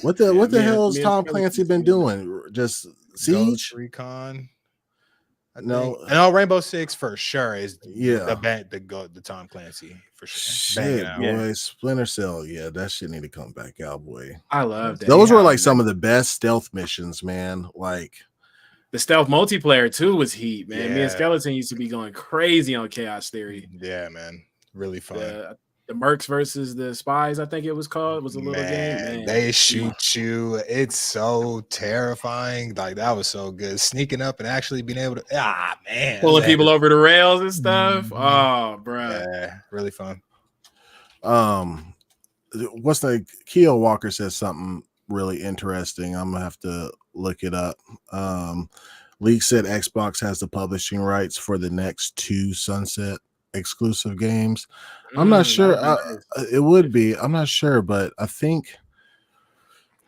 What the hell has Tom Clancy been doing? Just Siege? Ghost Recon. No, Rainbow Six for sure is the Tom Clancy for sure. Shit, boy, Splinter Cell, that shit need to come back out, boy. I love that. Those were like some of the best stealth missions, man. Like the stealth multiplayer too was heat, man. Me and Skeleton used to be going crazy on Chaos Theory. Yeah, man, really fun. The Mercs versus the Spies, I think it was called. It was a little game. Man. They shoot you. It's so terrifying. Like that was so good. Sneaking up and actually being able to pulling people over the rails and stuff. Oh, bro. Yeah, really fun. What's the Keo Walker says something really interesting. I'm gonna have to look it up. Leak said Xbox has the publishing rights for the next 2 Sunset exclusive games. I'm not sure. It would be. I'm not sure, but I think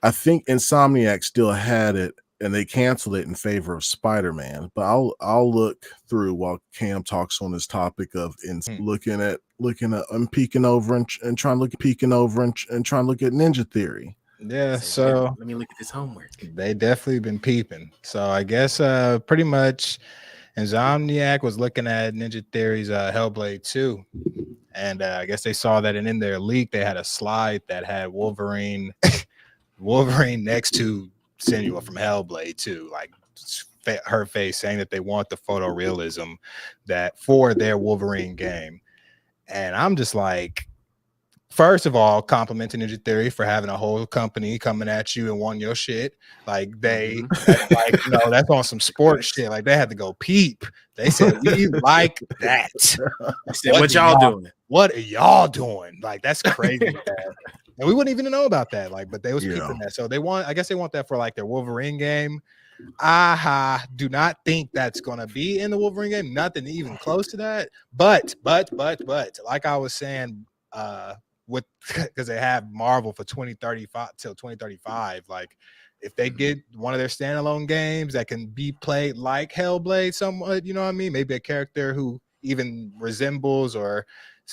Insomniac still had it, and they canceled it in favor of Spider-Man. But I'll look through while Cam talks on this topic of looking at and peeking over and trying to look at Ninja Theory. Yeah, so let me look at this homework. They definitely been peeping. So I guess pretty much Insomniac was looking at Ninja Theory's Hellblade 2. And I guess they saw that, and in their leak, they had a slide that had Wolverine next to Senua from Hellblade 2, like her face saying that they want the photorealism that for their Wolverine game. And I'm just like, first of all, complimenting Ninja Theory for having a whole company coming at you and wanting your shit. Like that's on some sports shit. Like they had to go peep. They said, we like that. They said, what y'all doing? What are y'all doing? Like that's crazy. And we wouldn't even know about that. Like, but they was peeping that. So I guess they want that for like their Wolverine game. Do not think that's gonna be in the Wolverine game. Nothing even close to that. But like I was saying, because they have Marvel for 2035 till 2035. Like if they get one of their standalone games that can be played like Hellblade somewhat, you know what I mean? Maybe a character who even resembles or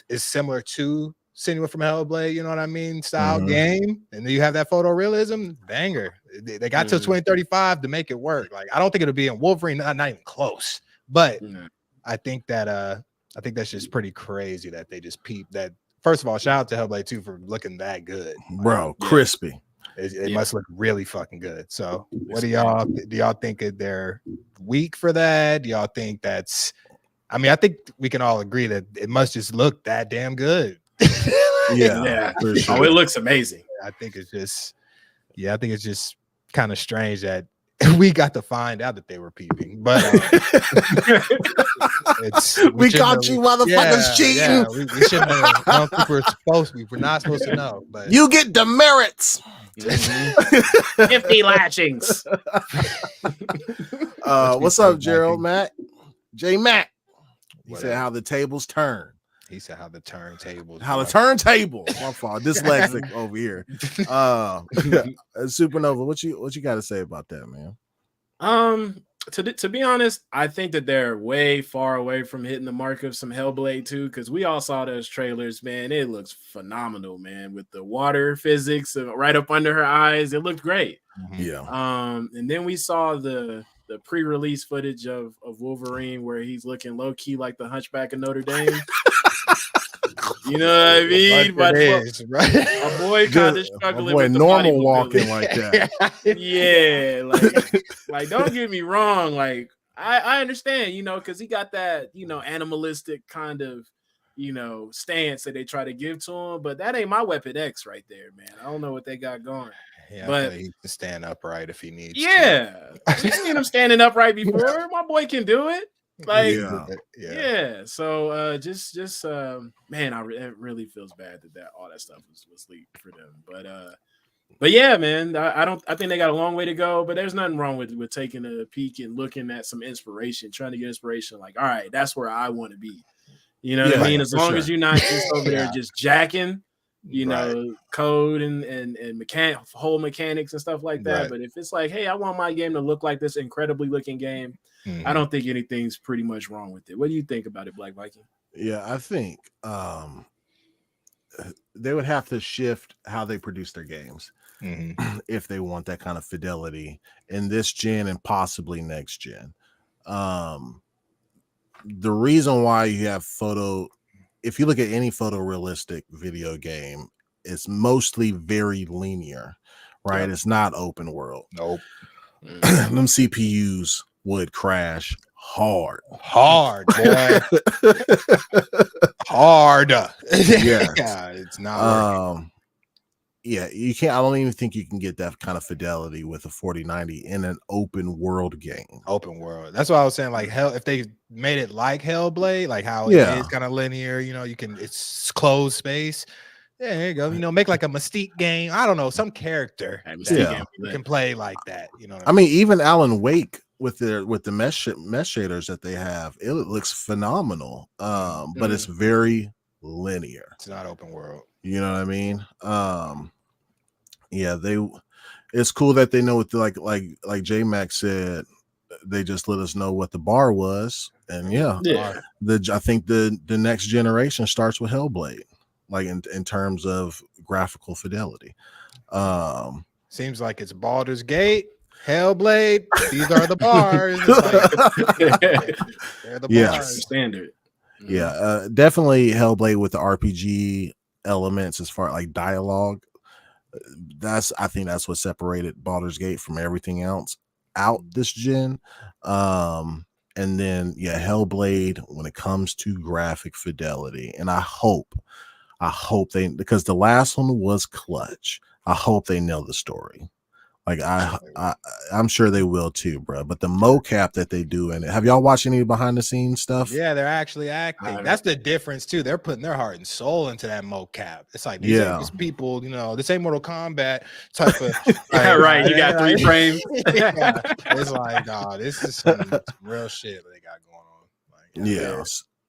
is similar to Senua from Hellblade, you know what I mean? Style game. And then you have that photorealism, banger. They got till 2035 to make it work. Like I don't think it'll be in Wolverine, not even close. But I think that's just pretty crazy that they just peeped that. First of all, shout out to Hellblade 2 for looking that good, bro. Crispy. It must look really fucking good. So, what do y'all think of their weak for that? Y'all think that's? I mean, I think we can all agree that it must just look that damn good. Yeah. For sure. Oh, it looks amazing. I think it's just kind of strange that we got to find out that they were peeping, but we caught you motherfuckers cheating. Yeah, we shouldn't have. I don't think we're supposed to be. We're not supposed to know. But you get demerits. 50 lashings. What's up, Gerald? Matt? J Mac. He Whatever. said how the tables turn. He said how the turntables. How the turntables. My fault. Dyslexic over here. Supernova. What you got to say about that, man? To be honest, I think that they're way far away from hitting the mark of some Hellblade 2, because we all saw those trailers, man. It looks phenomenal, man, with the water physics right up under her eyes. It looked great. Yeah. And then we saw the pre-release footage of Wolverine where he's looking low-key like the Hunchback of Notre Dame. You know what I mean? But a boy kind of struggling with the normal walking like that. Yeah, like don't get me wrong. Like I understand, because he got that, animalistic kind of, stance that they try to give to him. But that ain't my Weapon X right there, man. I don't know what they got going. Yeah, but he can stand upright if he needs. Yeah, you seen him standing upright before. My boy can do it. Like, yeah. So, man, it really feels bad that all that stuff was leaked for them. But yeah, man, I think they got a long way to go. But there's nothing wrong with taking a peek and looking at some inspiration, trying to get inspiration. Like, all right, that's where I want to be. You know what I mean? As long as you're not just over there just jacking, code and whole mechanics and stuff like that. Right. But if it's like, hey, I want my game to look like this incredibly looking game. I don't think anything's pretty much wrong with it. What do you think about it, Black Viking? Yeah, I think they would have to shift how they produce their games if they want that kind of fidelity in this gen and possibly next gen. The reason why you have if you look at any photorealistic video game, it's mostly very linear, right? Yep. It's not open world. Nope. Them CPUs would crash hard, boy. Hard. Yeah, it's not. Yeah, you can't. I don't even think you can get that kind of fidelity with a 4090 in an open world game. Open world. That's what I was saying. Like if they made it like Hellblade, like how it is kind of linear. It's closed space. Yeah, there you go. Make like a Mystique game. I don't know, some character game you can play like that. I mean, even Alan Wake with the mesh shaders that they have, it looks phenomenal. But it's very linear. It's not open world. You know what I mean? It's cool that they know what like J Mac said. They just let us know what the bar was, and I think the next generation starts with Hellblade, like in terms of graphical fidelity. Seems like it's Baldur's Gate, Hellblade. These are the bars. They're the bars. Standard. Yeah, definitely Hellblade with the RPG elements as far like dialogue. I think that's what separated Baldur's Gate from everything else out this gen. And then Hellblade when it comes to graphic fidelity, and I hope they, because the last one was clutch. I hope they nail the story. Like I'm sure they will too, bro. But the mocap that they do in it, have y'all watched any behind the scenes stuff? Yeah, they're actually acting. That's the difference too. They're putting their heart and soul into that mocap. It's like these people, this ain't Mortal Kombat type of. Right. You got 3 frames. It's like, this is some real shit they got going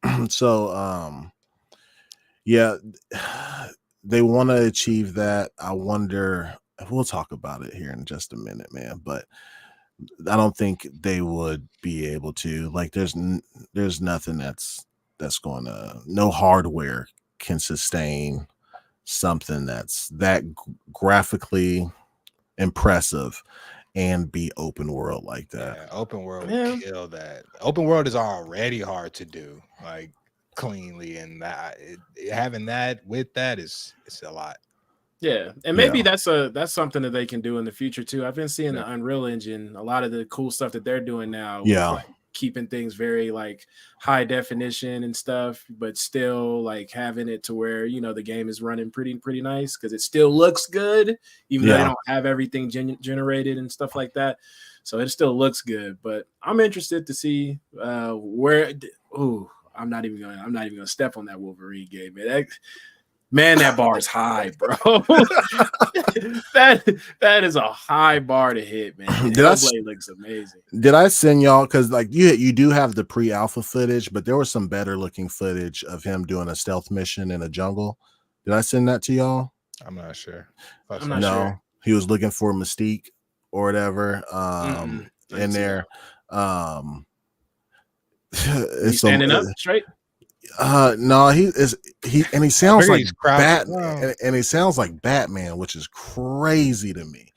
on. So, they want to achieve that. I wonder. We'll talk about it here in just a minute, man. But I don't think they would be able to. Like, there's nothing that's going to. No hardware can sustain something that's that graphically impressive and be open world like that. Yeah, open world would kill that. Open world is already hard to do, like cleanly, and having that with that it's a lot. Yeah, and maybe that's something that they can do in the future too. I've been seeing the Unreal Engine, a lot of the cool stuff that they're doing now. With, like, keeping things very like high definition and stuff, but still like having it to where the game is running pretty nice because it still looks good, even though they don't have everything generated and stuff like that. So it still looks good. But I'm interested to see where. Ooh, I'm not even gonna step on that Wolverine game, man. Man, that bar is high, bro. that is a high bar to hit, man. Hellblade looks amazing. Did I send y'all, because like you do have the pre-alpha footage, but there was some better looking footage of him doing a stealth mission in a jungle. Did I send that to y'all? I'm not sure. I'm not sure. He was looking for Mystique or whatever. In there. He's standing up straight. No, he sounds like Batman, and he sounds like Batman, which is crazy to me.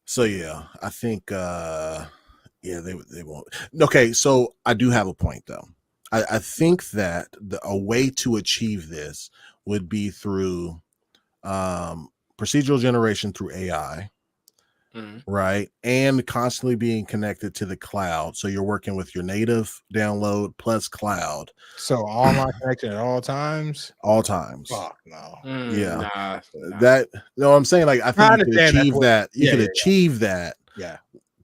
So yeah, I think they won't. Okay, so I do have a point though. I think that a way to achieve this would be through procedural generation through AI. Right, and constantly being connected to the cloud, so you're working with your native download plus cloud. So online connection at all times. Fuck no. Nah. That I'm saying, like, I think you could achieve that. You could achieve that. Yeah.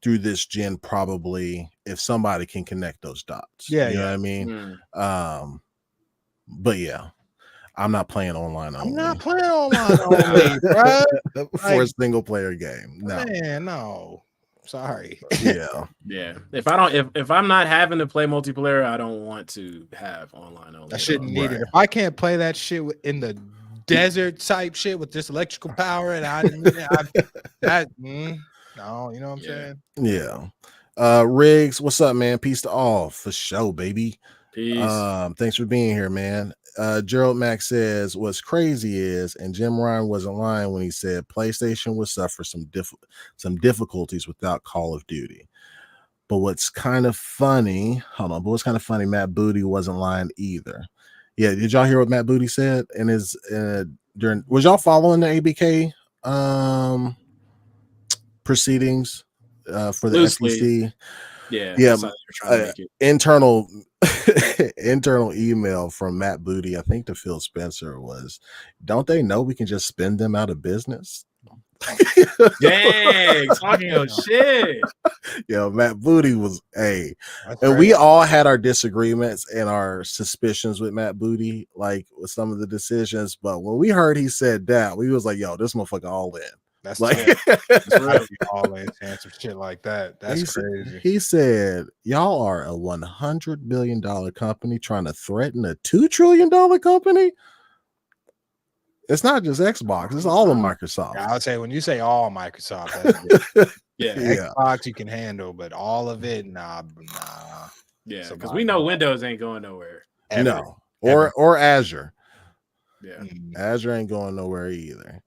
Through this gen, probably, if somebody can connect those dots. Yeah, you know what I mean. But yeah. I'm not playing online only. I'm not playing online only, bro. For a single player game. No. Man, no. Sorry. Yeah. If I'm not having to play multiplayer, I don't want to have online only. I shouldn't need it. If I can't play that shit in the desert type shit with just electrical power, and no, you know what I'm saying? Yeah. Riggs, what's up, man? Peace to all, for sure, baby. Peace. Thanks for being here, man. Gerald Mack says what's crazy is, and Jim Ryan wasn't lying when he said PlayStation would suffer some difficulties without Call of Duty. But what's kind of funny, Matt Booty wasn't lying either. Yeah, did y'all hear what Matt Booty said in his was y'all following the ABK proceedings for the FTC? Yeah. Internal email from Matt Booty, I think, to Phil Spencer was, don't they know we can just spin them out of business? Dang, talking your shit. Yeah, Matt Booty was and we all had our disagreements and our suspicions with Matt Booty, like with some of the decisions. But when we heard he said that, we was like, yo, this motherfucker all in. That's like that's real. All in some shit like that. That's crazy. He said, y'all are a $100 billion company trying to threaten a $2 trillion company. It's not just Xbox, it's all of Microsoft. Yeah, I would say when you say all Microsoft, Xbox you can handle, but all of it, nah. Yeah, because we know Windows ain't going nowhere. No, or Azure. Yeah, Azure ain't going nowhere either.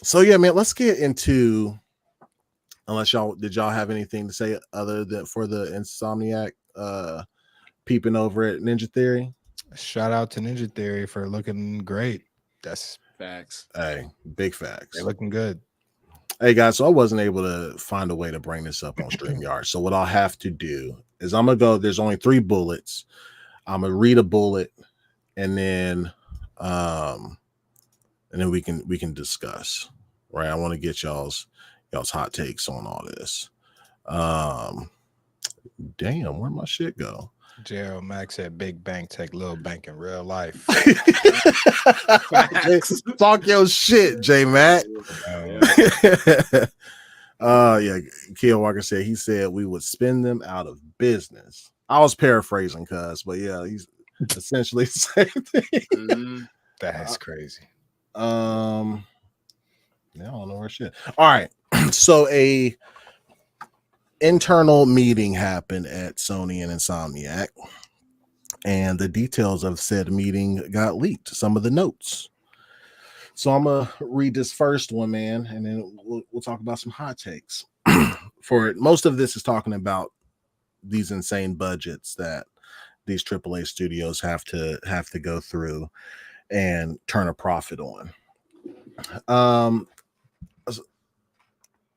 So yeah, man, let's get into, did y'all have anything to say other than for the Insomniac peeping over at Ninja Theory? Shout out to Ninja Theory for looking great. That's facts. Hey, big facts. They're looking good. Hey guys, so I wasn't able to find a way to bring this up on StreamYard. So what I'll have to do is I'm gonna go. There's only 3 bullets. I'm gonna read a bullet, and then we can discuss. Right, I want to get y'all's hot takes on all this. Damn, where'd my shit go? Gerald Max said big bank take little bank in real life. Talk your shit, J Mac. Keel Walker said he said we would spin them out of business. I was paraphrasing, but yeah, he's essentially the same thing. That's crazy. I don't know where shit. All right. So a internal meeting happened at Sony and Insomniac, and the details of said meeting got leaked, some of the notes. So I'm gonna read this first one, man, and then we'll talk about some hot takes. For it, most of this is talking about these insane budgets that these AAA studios have to go through. and turn a profit on.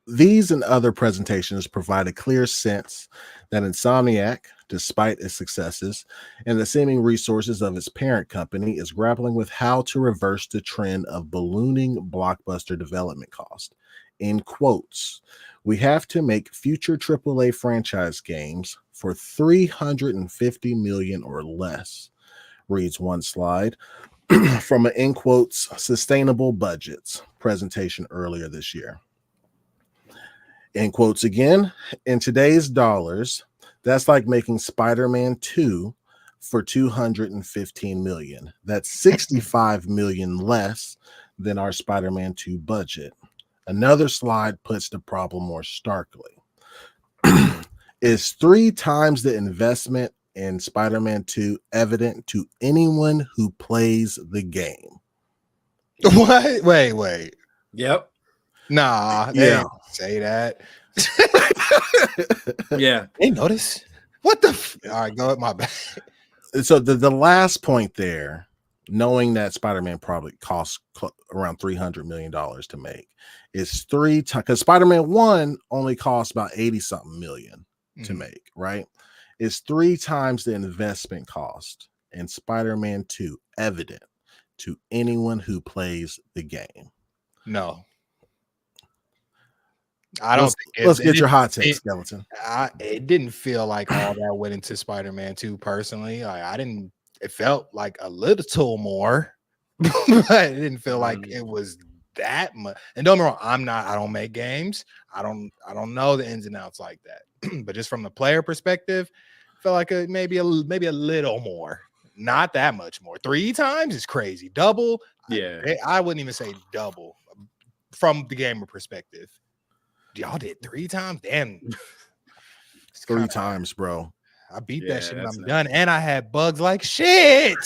These and other presentations provide a clear sense that Insomniac, despite its successes and the seeming resources of its parent company, is grappling with how to reverse the trend of ballooning blockbuster development cost. In quotes, we have to make future AAA franchise games for $350 million or less, reads one slide from an in quotes sustainable budgets presentation earlier this year. In quotes again, in today's dollars, that's like making Spider-Man 2 for $215 million. That's $65 million less than our Spider-Man 2 budget. Another slide puts the problem more starkly. Is 3 times the investment in Spider-Man 2 evident to anyone who plays the game? What? Wait. Yep. Nah, they didn't say that. Yeah. They notice. What the? All right, go at my back. So the last point there, knowing that Spider-Man probably costs around $300 million to make, is 3 times, because Spider-Man 1 only cost about 80 something million to make, right? Is 3 times the investment cost in Spider-Man 2 evident to anyone who plays the game? No. I don't think let's get your hot take, Skeleton. It didn't feel like all that went into Spider-Man 2 personally. It felt like a little more, but it didn't feel like it was that much. And don't get me wrong, I don't make games. I don't know the ins and outs like that. But just from the player perspective, felt like maybe a little more. Not that much more. 3 times is crazy. Double, yeah. I wouldn't even say double from the gamer perspective. Y'all did 3 times? Damn. 3 times, bro. I beat that shit and I'm done. And I had bugs like shit.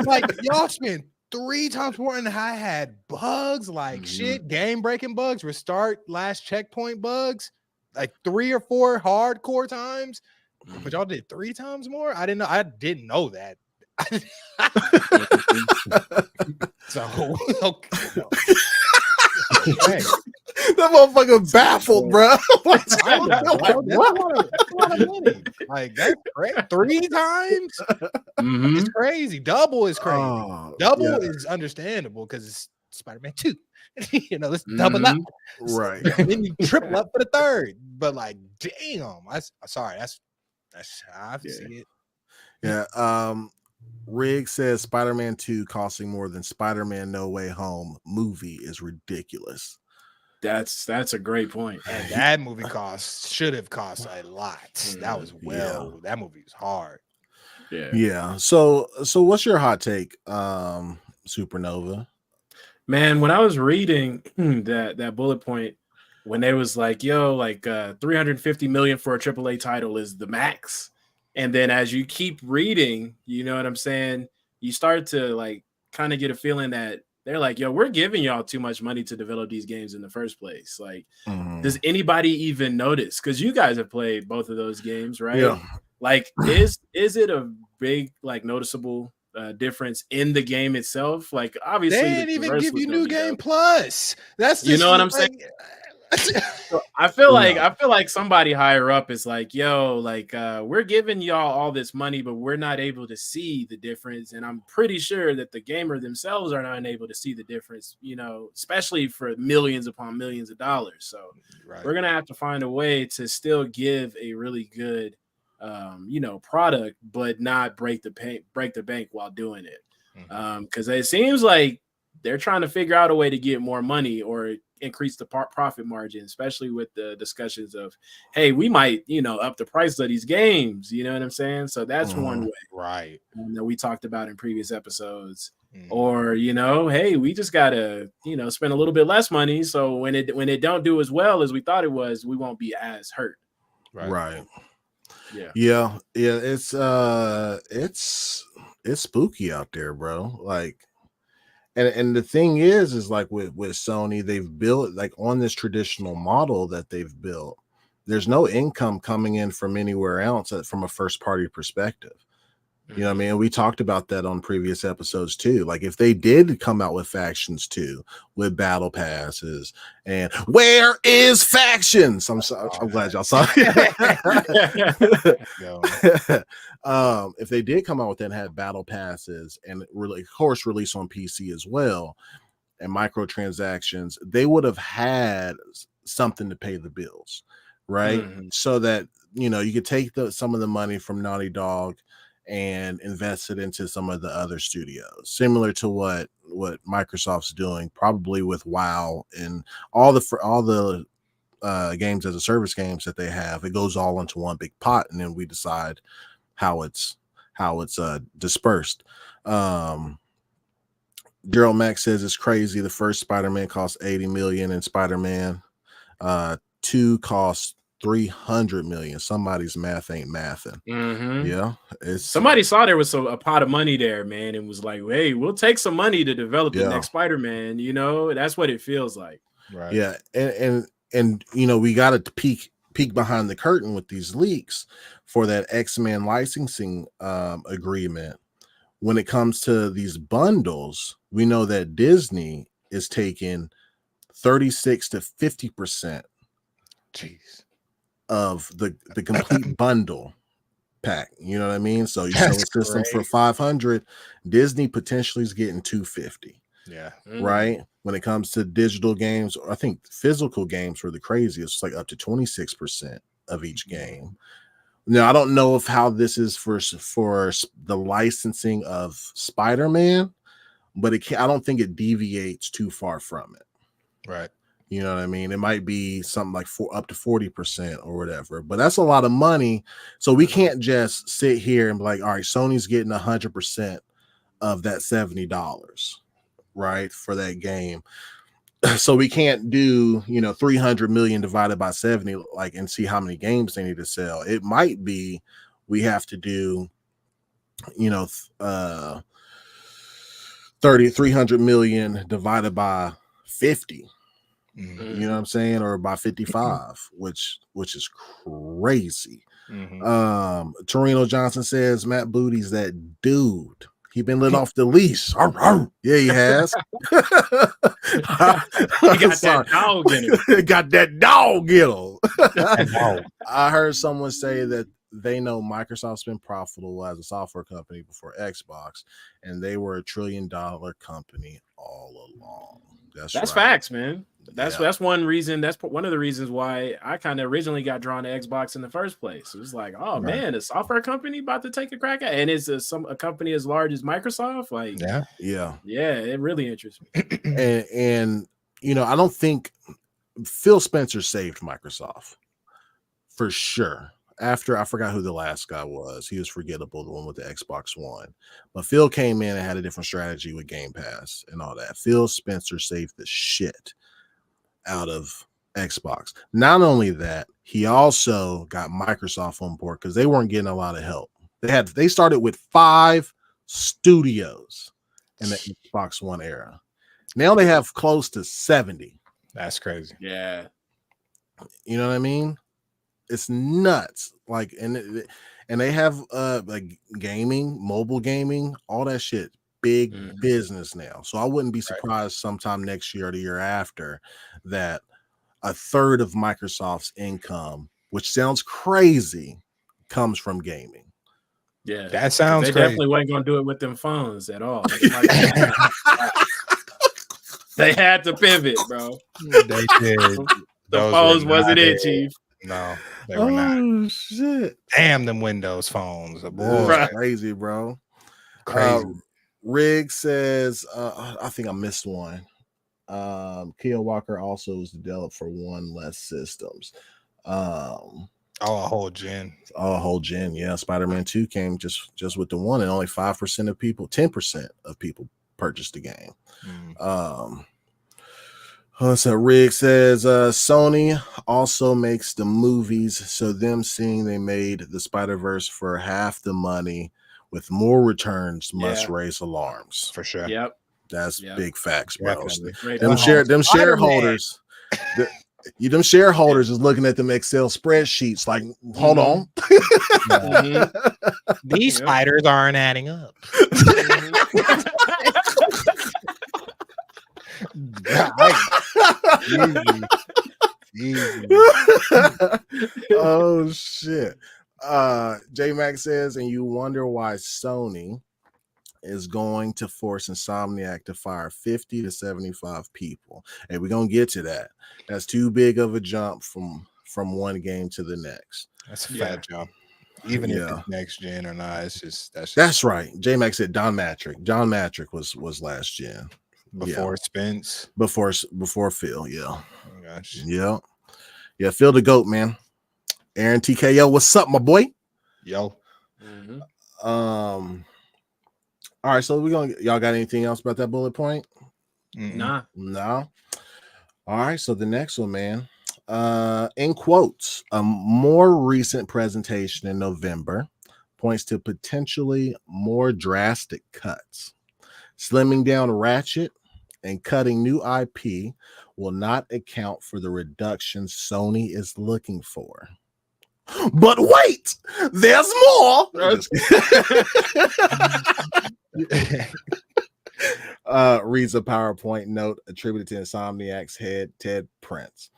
Like, y'all spent 3 times more and I had bugs like shit. Game-breaking bugs. Restart, last checkpoint bugs. Like 3 or 4 hardcore times. But y'all did 3 times more? I didn't know that. So, okay. Okay. That motherfucker baffled, bro. That's a lot of money. Like, that's great. 3 times? It's crazy. Double is crazy. Double is understandable because it's Spider-Man 2. Let's double up. Right. Then you triple up for the 3rd. But like, damn. That's how I see it. Yeah. Rig says Spider-Man 2 costing more than Spider-Man No Way Home movie is ridiculous. That's a great point. And that movie should have cost a lot. That was that movie was hard. Yeah. So what's your hot take, Supernova? Man, when I was reading that bullet point, when they was like, yo, like 350 million for a AAA title is the max. And then as you keep reading, you know what I'm saying? You start to like kind of get a feeling that they're like, yo, we're giving y'all too much money to develop these games in the first place. Like, does anybody even notice? Because you guys have played both of those games, right? Yeah. Like, is it a big, like, noticeable difference in the game itself? Like, obviously, they didn't even give you New Game Plus. That's you know what I'm saying? So I feel like somebody higher up is like, yo, like we're giving y'all all this money, but we're not able to see the difference. And I'm pretty sure that the gamer themselves are not able to see the difference, especially for millions upon millions of dollars. So we're gonna have to find a way to still give a really good product, but not break the bank while doing it. Because it seems like they're trying to figure out a way to get more money or increase the profit margin, especially with the discussions of, hey, we might, up the price of these games. You know what I'm saying? So that's one way, right? That we talked about in previous episodes. Or, hey, we just gotta, spend a little bit less money. So when it don't do as well as we thought it was, we won't be as hurt. Right. Yeah. It's spooky out there, bro. Like, and the thing is like with Sony, they've built like on this traditional model that they've built. There's no income coming in from anywhere else from a first party perspective. You know what I mean? We talked about that on previous episodes too. Like if they did come out with factions too, with battle passes, and where is factions? I'm glad y'all saw it. If they did come out with that and had battle passes and really, of course, release on PC as well, and microtransactions, they would have had something to pay the bills, right? So that you could take some of the money from Naughty Dog and invest it into some of the other studios, similar to what Microsoft's doing, probably with WoW and all the games as a service games that they have. It goes all into one big pot, and then we decide how it's dispersed. Gerald Mack says it's crazy. The first Spider-Man cost $80 million, and Spider-Man 2 costs $300 million. Somebody's math ain't mathing. Yeah, somebody saw there was a pot of money there, man, and was like, "Hey, we'll take some money to develop the next Spider-Man." That's what it feels like. Right. Yeah, and we got to peek behind the curtain with these leaks for that X-Men licensing agreement. When it comes to these bundles, we know that Disney is taking 36 to 50%. Jeez. Of the complete bundle pack, you know what I mean? So you sell a system for 500, Disney potentially is getting 250. Yeah. Right. When it comes to digital games, I think physical games were the craziest, like up to 26% of each game. Now I don't know how this is for the licensing of Spider-Man, but I don't think it deviates too far from it. Right. You know what I mean? It might be something like up to 40% or whatever, but that's a lot of money. So we can't just sit here and be like, all right, Sony's getting 100% of that $70, right, for that game. So we can't do, 300 million divided by 70, and see how many games they need to sell. It might be, we have to do, 300 million divided by 50. You know what I'm saying, or by 55, which is crazy. Torino Johnson says Matt Booty's that dude. He been let off the leash. Yeah, he has. He got that dog in him. Got that dog in him. I heard someone say that they know Microsoft's been profitable as a software company before Xbox, and they were $1 trillion company all along. That's right. Facts, man. That's one reason. That's one of the reasons why I kind of originally got drawn to Xbox in the first place. It was like, oh man, a software company about to take a crack at, and it's a company as large as Microsoft. Like, yeah, it really interests me. and I don't think Phil Spencer saved Microsoft for sure. After, I forgot who the last guy was. He was forgettable, the one with the Xbox One. But Phil came in and had a different strategy with Game Pass and all that. Phil Spencer saved the shit out of Xbox. Not only that, he also got Microsoft on board because they weren't getting a lot of help. They started with 5 studios in the Xbox One era. Now they have close to 70. That's crazy. Yeah. You know what I mean? It's nuts. And they have gaming, mobile gaming, all that shit. Big business now. So I wouldn't be surprised sometime next year or the year after that a third of Microsoft's income, which sounds crazy, comes from gaming. Yeah, that sounds crazy. Definitely wasn't gonna do it with them phones at all. They had to pivot, bro. They did. The phones wasn't it, Chief. No, they were not. Oh shit! Damn them Windows phones, boy, crazy, bro. Crazy. Riggs says, I think I missed one. Keil Walker also was developed for one less systems. A whole gen. Yeah. Spider-Man 2 came just with the one, and only 5% of people, 10% of people purchased the game. So Riggs says Sony also makes the movies, so them seeing they made the Spider-Verse for half the money with more returns must raise alarms. For sure. Yep. That's big facts, bro. Definitely. Them shareholders. You them shareholders is looking at them Excel spreadsheets like, hold on. These spiders aren't adding up. Easy. Oh shit. J Max says, and you wonder why Sony is going to force Insomniac to fire 50 to 75 people. And we're gonna get to that. That's too big of a jump from one game to the next. That's a fat jump. Even if it's next gen or not, it's just that's right. J Max said John Matrick. John Matrick was last gen. Before Spence. Before Phil, yeah. Oh, gosh. Yeah. Yeah, Phil the GOAT, man. Aaron TKO, what's up, my boy? Yo. All right, so y'all got anything else about that bullet point? Nah. No. All right, so the next one, man. In quotes, a more recent presentation in November points to potentially more drastic cuts. Slimming down Ratchet and cutting new IP will not account for the reduction Sony is looking for. But wait, there's more. Reads a PowerPoint note attributed to Insomniac's head, Ted Prince.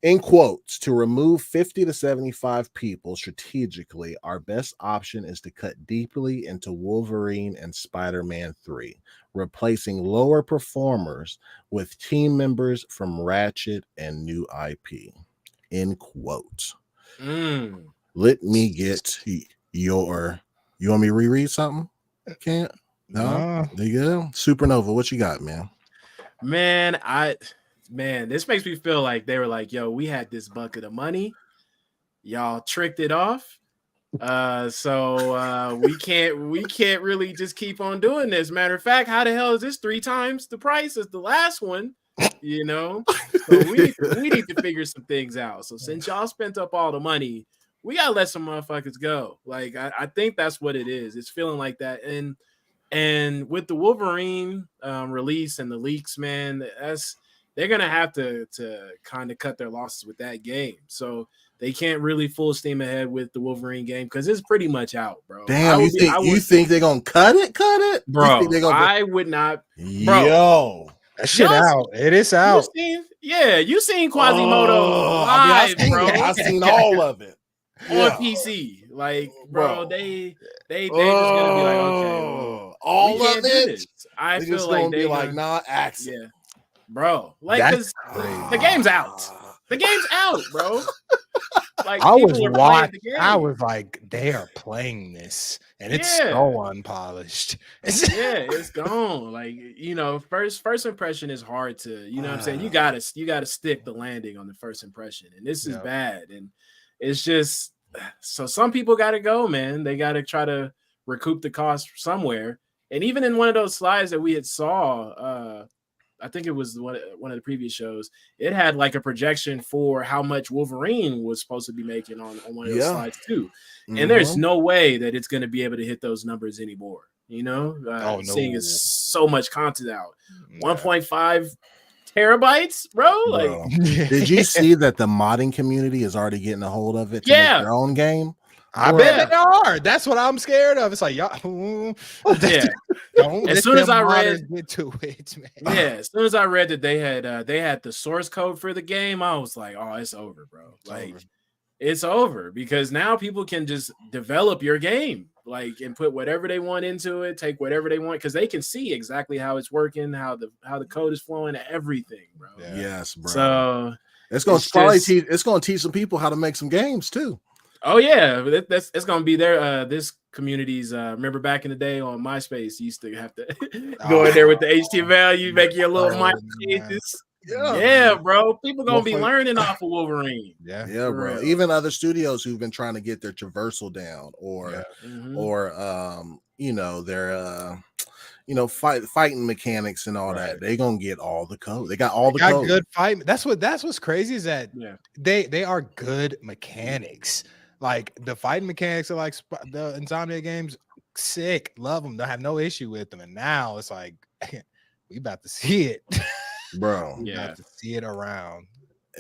In quotes, to remove 50 to 75 people strategically, our best option is to cut deeply into Wolverine and Spider-Man 3, replacing lower performers with team members from Ratchet and new IP. End quote. Let me get your. You want me to reread something? Can't. No. There you go. Supernova. What you got, man? Man, this makes me feel like they were like, yo, we had this bucket of money. Y'all tricked it off. So we can't really just keep on doing this. Matter of fact, how the hell is this 3 times the price as the last one? You know, so we need to figure some things out. So since y'all spent up all the money, we gotta let some motherfuckers go. Like I think that's what it is. It's feeling like that. And with the Wolverine release and the leaks, man, they're gonna have to kind of cut their losses with that game. So they can't really full steam ahead with the Wolverine game because it's pretty much out, bro. Damn, you think they're gonna cut it, bro? I would not, bro. Yo, that shit out. It is out. You seen Quasimodo live, bro? I've seen all of it on PC. Like, bro, they just gonna be like, okay, all of it. I feel like gonna be like, nah, action. Yeah. Bro, like, cause the game's out. The game's out, bro. Like, I was like, they are playing this, and it's so unpolished. It's gone. Like, you know, first impression is hard to, you know what I'm saying? You gotta stick the landing on the first impression, and this is bad. And it's just so some people gotta go, man. They gotta try to recoup the cost somewhere. And even in one of those slides that we had saw, I think it was one of the previous shows, it had like a projection for how much Wolverine was supposed to be making on one of those slides too. And there's no way that it's going to be able to hit those numbers anymore. You know, seeing is so much content out. 1.5 terabytes, bro. Like, did you see that the modding community is already getting a hold of it to make their own game? I bet they are. That's what I'm scared of. It's like, y'all. As soon as I read into it, man. As soon as I read that they had the source code for the game, I was like, oh, it's over, bro. It's over because now people can just develop your game, like, and put whatever they want into it, take whatever they want, because they can see exactly how it's working, how the code is flowing, everything, bro. Yeah. Yes, bro. So it's gonna teach some people how to make some games too. Oh yeah, it's gonna be there. This community's remember back in the day on MySpace, you used to have to go in there with the HTML. You make your little MySpace. Yeah, bro. People gonna be learning off of Wolverine. Yeah, bro. Real. Even other studios who've been trying to get their traversal down, or you know, their fighting mechanics and all that. They gonna get all the code. They got all the code. Good fight. That's what's crazy is that they are good mechanics. Like the fighting mechanics are like the Insomniac games, sick. Love them. Don't have no issue with them. And now it's like we about to see it, bro. About to see it around.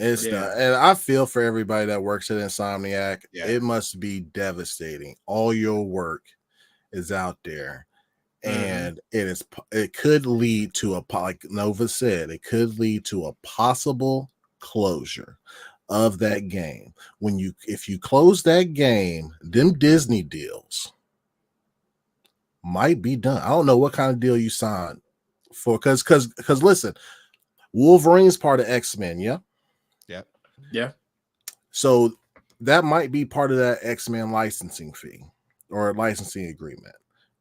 It's not, and I feel for everybody that works at Insomniac. Yeah. It must be devastating. All your work is out there, and it could lead to like Nova said, it could lead to a possible closure of that game. If you close that game, them Disney deals might be done. I don't know what kind of deal you signed for, because listen, Wolverine's part of X-Men, yeah. Yeah. So that might be part of that X-Men licensing fee or licensing agreement,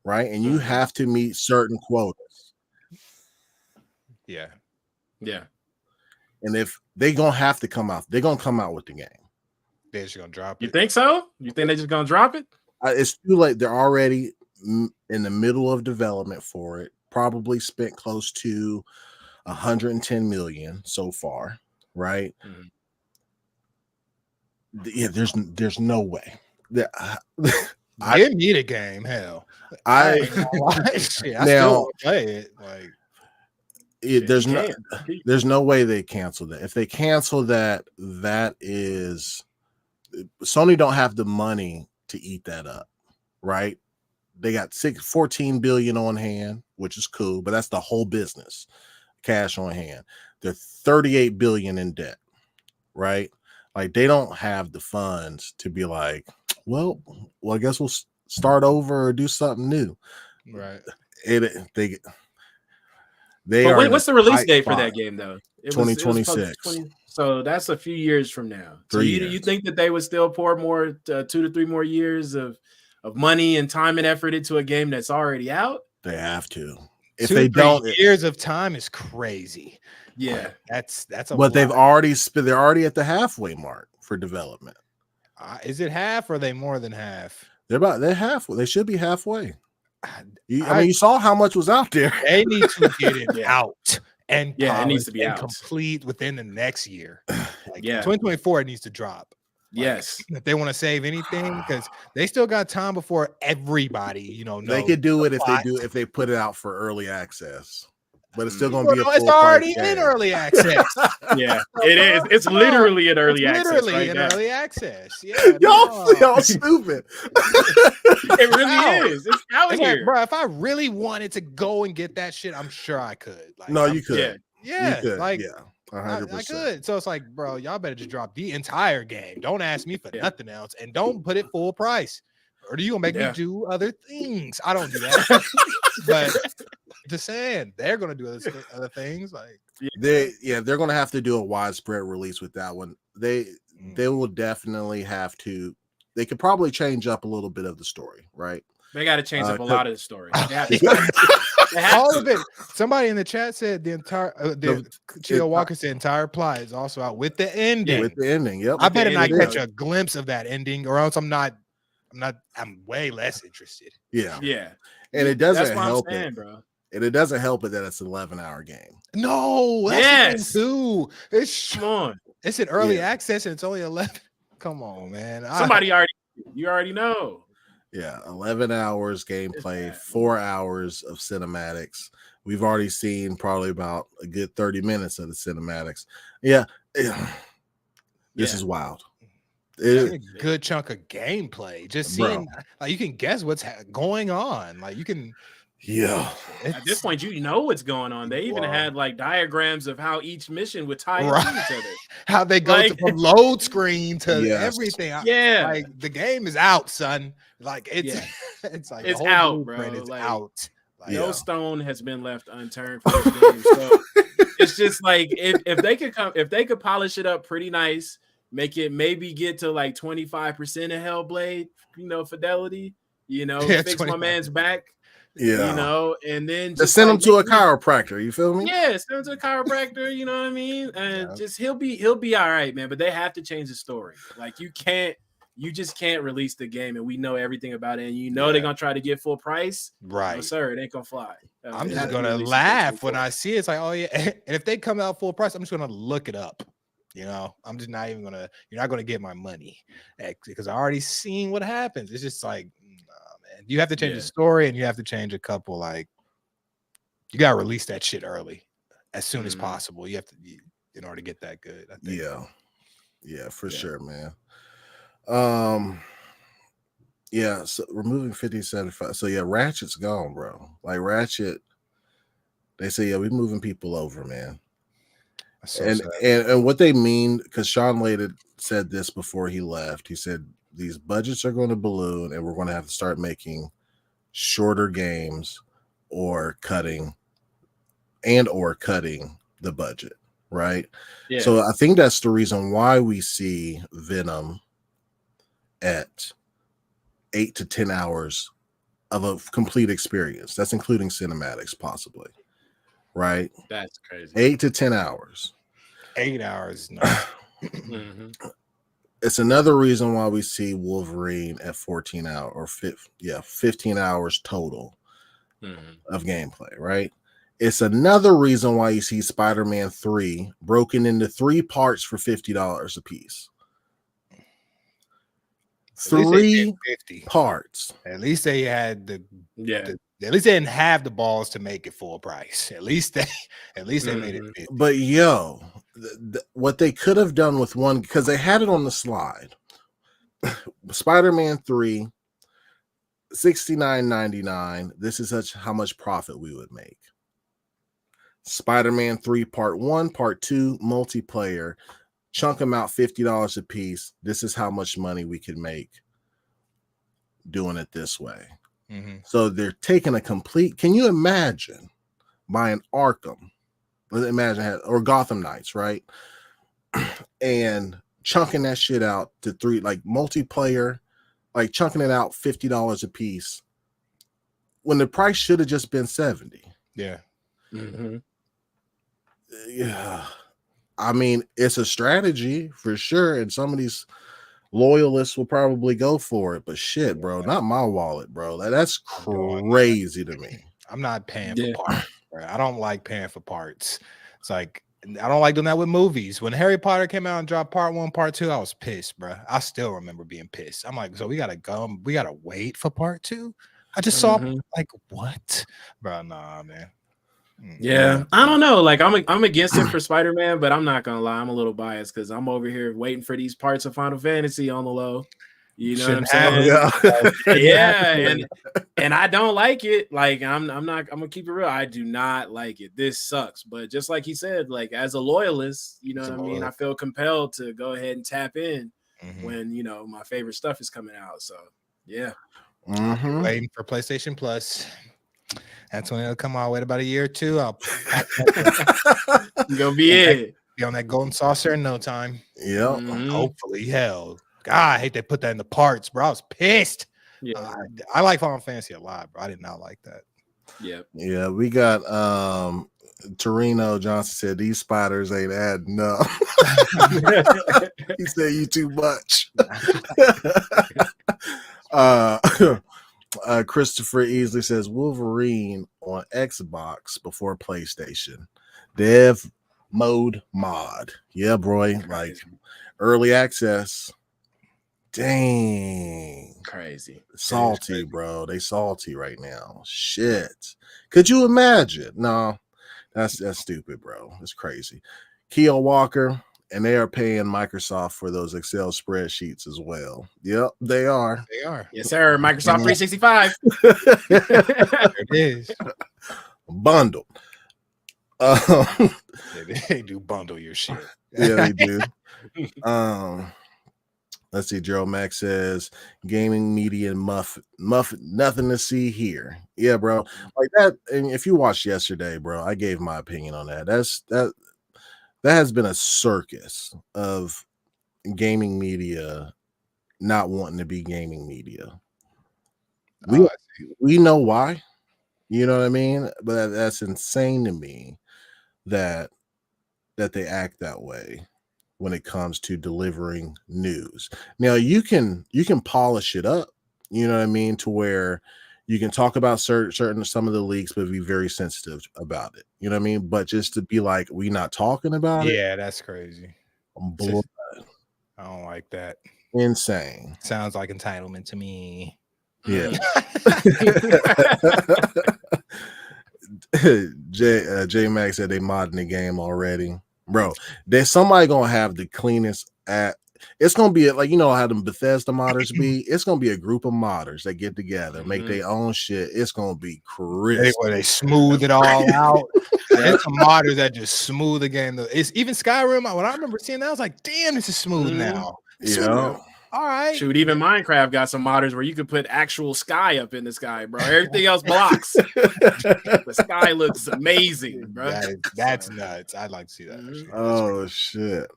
right? And you have to meet certain quotas. Yeah. And if they're gonna have to come out, they're gonna come out with the game. They're just gonna drop it. You think so? You think they're just gonna drop it? It's too late. They're already in the middle of development for it. Probably spent close to 110 million so far, right? Yeah, there's no way. I need a game. Hell, I still now play it. Like, there's no way they cancel that. If they cancel that, that is Sony don't have the money to eat that up, right? They got 14 billion on hand, which is cool, but that's the whole business. Cash on hand. They're 38 billion in debt, right? Like they don't have the funds to be like, well, I guess we'll start over or do something new, right? What's the release date for that game though? 2026. So that's a few years from now. So you think that they would still pour more 2 to 3 more years of money and time and effort into a game that's already out? They have to. If 2 they don't, years of time is crazy. Yeah, that's a. But they've already they're already at the halfway mark for development. Is it half or are they more than half? They're halfway. They should be halfway. I mean, you saw how much was out there. They need to get it out and it needs to be out complete within the next year. Like 2024, 2024 it needs to drop. Yes, if they want to save anything, because they still got time before everybody, knows. They could do it if they put it out for early access. But it's still going to be it's already in early access. Yeah, it is. It's literally in early access. Literally in early access. Yeah, y'all stupid. It really is. It's out here, like, bro. If I really wanted to go and get that shit, I'm sure I could. Like, no, you could. Yeah, you could. like 100%. I could. So it's like, bro, y'all better just drop the entire game. Don't ask me for nothing else, and don't put it full price. Or do you gonna make me do other things? I don't do that. But just saying, they're gonna do other things. Like they're gonna have to do a widespread release with that one. They will definitely have to. They could probably change up a little bit of the story, right? They got to change up a lot of the story. All of it. Somebody in the chat said the entire. Chio Walker said entire plot is also out with the ending. With the ending, yep. I better not catch a glimpse of that ending, or else I'm way less interested. Yeah. And it doesn't help bro. And it doesn't help it that it's an 11-hour game. No, that's too. Come on. It's an early access and it's only 11. Come on, man. You already know. Yeah, 11 hours gameplay, 4 hours of cinematics. We've already seen probably about a good 30 minutes of the cinematics. Yeah. This is wild. It's a good chunk of gameplay. Just seeing, like, you can guess what's going on. Like, you can. Yeah. At this point, you know what's going on. They even had like diagrams of how each mission would tie into each other. How they go from load screen to everything. Yeah. Like, the game is out, son. Like, it's like it's out, bro. It's out. Like, no stone has been left unturned for this game. So it's just like if they could polish it up pretty nice, make it maybe get to like 25% of Hellblade, fidelity, fix my man's back. Yeah, and then just send him to a chiropractor. You feel me? Yeah, send him to a chiropractor. You know what I mean? And just he'll be all right, man. But they have to change the story. Like you just can't release the game, and we know everything about it. And they're gonna try to get full price, right? No, sir, it ain't gonna fly. I'm just gonna laugh when I see it. It's like, oh yeah. And if they come out full price, I'm just gonna look it up. I'm just not even gonna. You're not gonna get my money because I already seen what happens. It's just like. You have to change the story, and you have to change a couple. Like, you gotta release that shit early, as soon as possible. You have to. in order to get that good. I think. Yeah, for sure, man. Yeah, so removing 5075. So yeah, Ratchet's gone, bro. Like Ratchet, they say, yeah, we're moving people over, man. So and what they mean, because Sean Layden said this before he left. He said these budgets are going to balloon, and we're going to have to start making shorter games or cutting the budget, right? Yeah. So I think that's the reason why we see Venom at 8 to 10 hours of a complete experience. That's including cinematics, possibly, right? That's crazy. 8 to 10 hours. 8 hours. No. It's another reason why we see Wolverine at 14 hours or 15 hours total of gameplay, right? It's another reason why you see Spider-Man 3 broken into 3 parts for $50 a piece. 3 parts. At least they had at least they didn't have the balls to make it full price. At least they made it 50. But yo, what they could have done with one, because they had it on the slide. Spider-Man 3, $69.99. This is how much profit we would make. Spider-Man 3 Part 1, Part 2, multiplayer. Chunk them out $50 a piece. This is how much money we could make doing it this way. So they're taking a complete. Can you imagine buying Arkham? Let's imagine, or Gotham Knights, right? And chunking that shit out to 3, like multiplayer, like chunking it out $50 a piece when the price should have just been $70. Yeah. Yeah. I mean, it's a strategy for sure, and some of these loyalists will probably go for it. But shit, bro, not my wallet, bro. That's crazy to me. I'm not paying for parts. Bro. I don't like paying for parts. It's like I don't like doing that with movies. When Harry Potter came out and dropped Part 1, Part 2, I was pissed, bro. I still remember being pissed. I'm like, so we gotta wait for Part 2. I just saw like what, bro? Nah, man. Yeah, I don't know. Like I'm against it for Spider-Man, but I'm not gonna lie, I'm a little biased because I'm over here waiting for these parts of Final Fantasy on the low. You know what I'm saying? Yeah, and I don't like it. Like I'm gonna keep it real. I do not like it. This sucks. But just like he said, like as a loyalist, you know what I mean? I feel compelled to go ahead and tap in when my favorite stuff is coming out. So yeah. Waiting for PlayStation Plus. That's when it'll come out. Wait about a year or two. I'll gonna be it. Be on that golden saucer in no time. Yeah. Hopefully, hell. God, I hate they put that in the parts, bro. I was pissed. Yeah. I like Final Fantasy a lot, bro. I did not like that. Yeah. We got Torino Johnson said these spiders ain't adding up. He said you too much. Christopher Easley says Wolverine on Xbox before PlayStation. Dev mode mod. Yeah, bro. Like early access. Dang. Crazy. Salty, bro. They salty right now. Shit. Could you imagine? No, that's stupid, bro. It's crazy. Keo Walker, and they are paying Microsoft for those Excel spreadsheets as well. Yep, they are. They are. Yes, sir. Microsoft 365. There it is. Bundle. They do bundle your shit. Yeah, they do. Let's see. Gerald Mack says gaming media muff, nothing to see here. Yeah, bro. Like that. And if you watched yesterday, bro, I gave my opinion on that. That has been a circus of gaming media not wanting to be gaming media. We know why. You know what I mean? But that's insane to me that they act that way when it comes to delivering news. Now you can polish it up, you know what I mean, to where you can talk about certain some of the leaks, but be very sensitive about it. You know what I mean? But just to be like, we not talking about it. Yeah, that's crazy. I don't like that. Insane. Sounds like entitlement to me. Yeah. J Max said they modding the game already. bro. There's somebody gonna have the cleanest at. It's gonna be like, you know how them Bethesda modders be. It's gonna be a group of modders that get together, make their own shit. It's gonna be crisp. They smooth it all out. There's some modders that just smooth the game. It's even Skyrim. When I remember seeing that, I was like, "Damn, this is smooth now." Yeah. All right. Shoot, even Minecraft got some modders where you could put actual sky up in the sky, bro. Everything else blocks. The sky looks amazing, bro. That's nuts. I'd like to see that. Oh shit.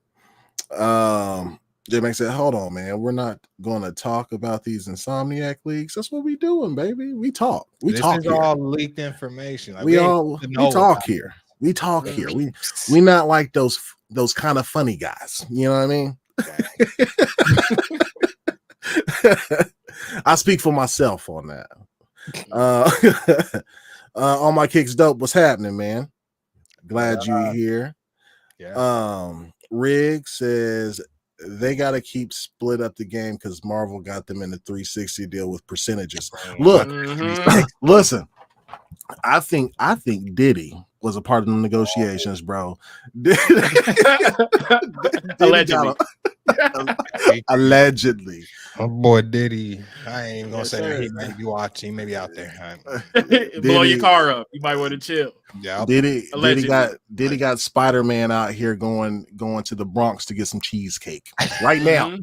J-Mac said, hold on, man. We're not going to talk about these Insomniac leaks. That's what we doing, baby. We talk. This is here. all leaked information. Like, we talk here. We talk here. We not like those kind of funny guys. You know what I mean? I speak for myself on that. All my kicks dope. What's happening, man? Glad you're here. Yeah. Rig says they got to keep split up the game because Marvel got them in the 360 deal with percentages. Look, listen. I think Diddy was a part of the negotiations, bro. Allegedly. Allegedly. Oh boy, Diddy. I ain't even gonna say that. He may be watching. He may be out there. Blow your car up. You might want to chill. Yeah. Diddy got Spider-Man out here going to the Bronx to get some cheesecake right now.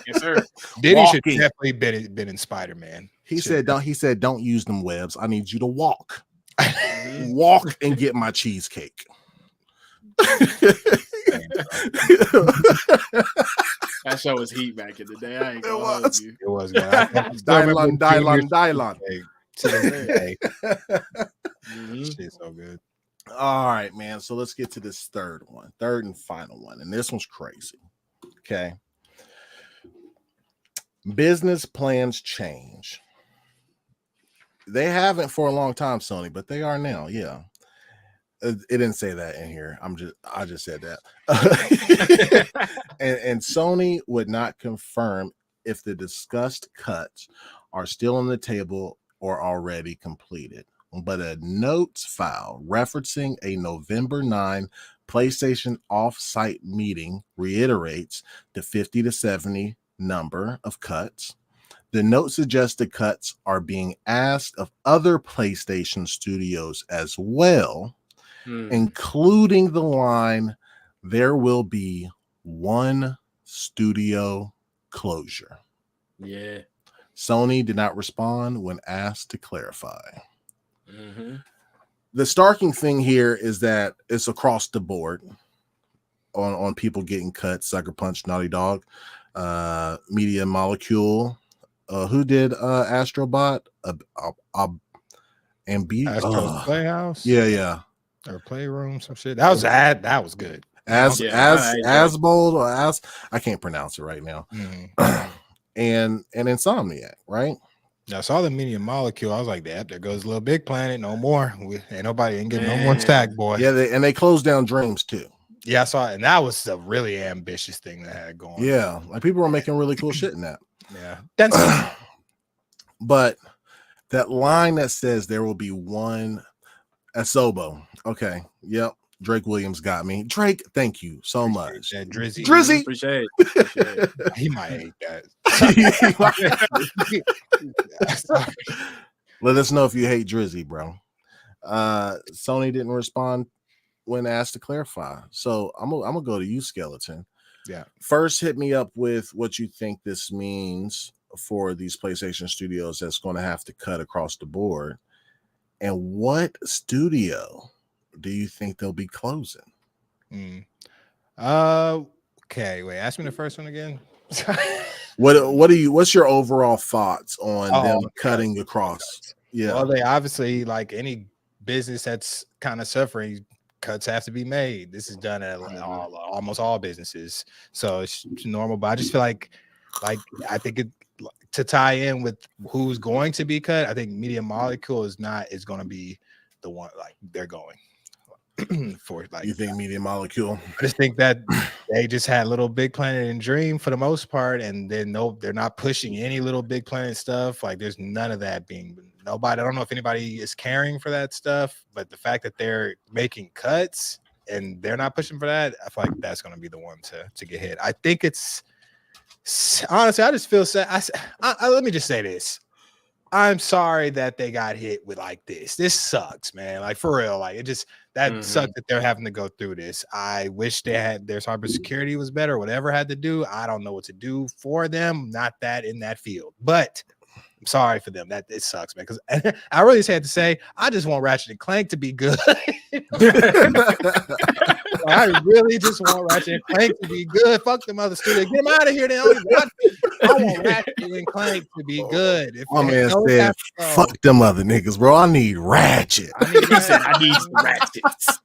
Yes, sir. Diddy should definitely been in Spider-Man. He said don't use them webs. I need you to walk. Walk and get my cheesecake. That show was heat back in the day. I ain't gonna hold you. It was. Dylon. Shit's so good. All right, man. So let's get to this third and final one. And this one's crazy. Okay. Business plans change. They haven't for a long time, Sony, but they are now. Yeah. It didn't say that in here. I just said that. and Sony would not confirm if the discussed cuts are still on the table or already completed. But a notes file referencing a November 9 PlayStation off-site meeting reiterates the 50 to 70 number of cuts. The note suggests the cuts are being asked of other PlayStation studios as well, including the line, there will be one studio closure. Yeah. Sony did not respond when asked to clarify. The starking thing here is that it's across the board on people getting cut. Sucker Punch, Naughty Dog, Media Molecule. Who did Astrobot? Astro's Playhouse? Yeah. Or Playroom, some shit. That was good. Asbold or I can't pronounce it right now. And Insomniac, right? I saw the Media Molecule. I was like, there goes Little Big Planet. No more. Nobody ain't getting no more stack, boy. Yeah, they closed down Dreams too. Yeah, I saw it, and that was a really ambitious thing that had going. Yeah, like people were making really cool shit in that. Yeah, but that line that says there will be one Asobo. Okay, yep. Drake Williams got me. Drake, thank you so much. That Drizzy. Appreciate it. He might hate that. Let us know if you hate Drizzy, bro. Sony didn't respond when asked to clarify. So I'm gonna go to you, Skeleton. Yeah. First, hit me up with what you think this means for these PlayStation studios that's going to have to cut across the board. And what studio do you think they'll be closing? Okay, wait. Ask me the first one again. What's your overall thoughts on them cutting across? Yeah. Well, they obviously, like any business that's kind of suffering, cuts have to be made. This is done at almost all businesses, so it's normal. But I just feel like I think to tie in with who's going to be cut, I think Media Molecule is going to be the one like they're going for. Like, you think Media Molecule? I just think that they just had Little Big Planet and Dream for the most part, and then they're not pushing any Little Big Planet stuff. Like there's none of that being. Nobody. I don't know if anybody is caring for that stuff, but the fact that they're making cuts and they're not pushing for that, I feel like that's going to be the one to get hit. I think it's honestly, I just feel sad. Let me just say this. I'm sorry that they got hit with like this. This sucks, man. Like for real. Like it just sucks that they're having to go through this. I wish they had their cybersecurity was better, whatever had to do. I don't know what to do for them. Not that in that field, but I'm sorry for them. That it sucks, man. Because I really just had to say, I just want Ratchet and Clank to be good. I really just want Ratchet and Clank to be good. Fuck them other studios. Get them out of here. I want Ratchet and Clank to be good. If my man said, fuck them other niggas, bro. I need Ratchet. I need some Ratchets.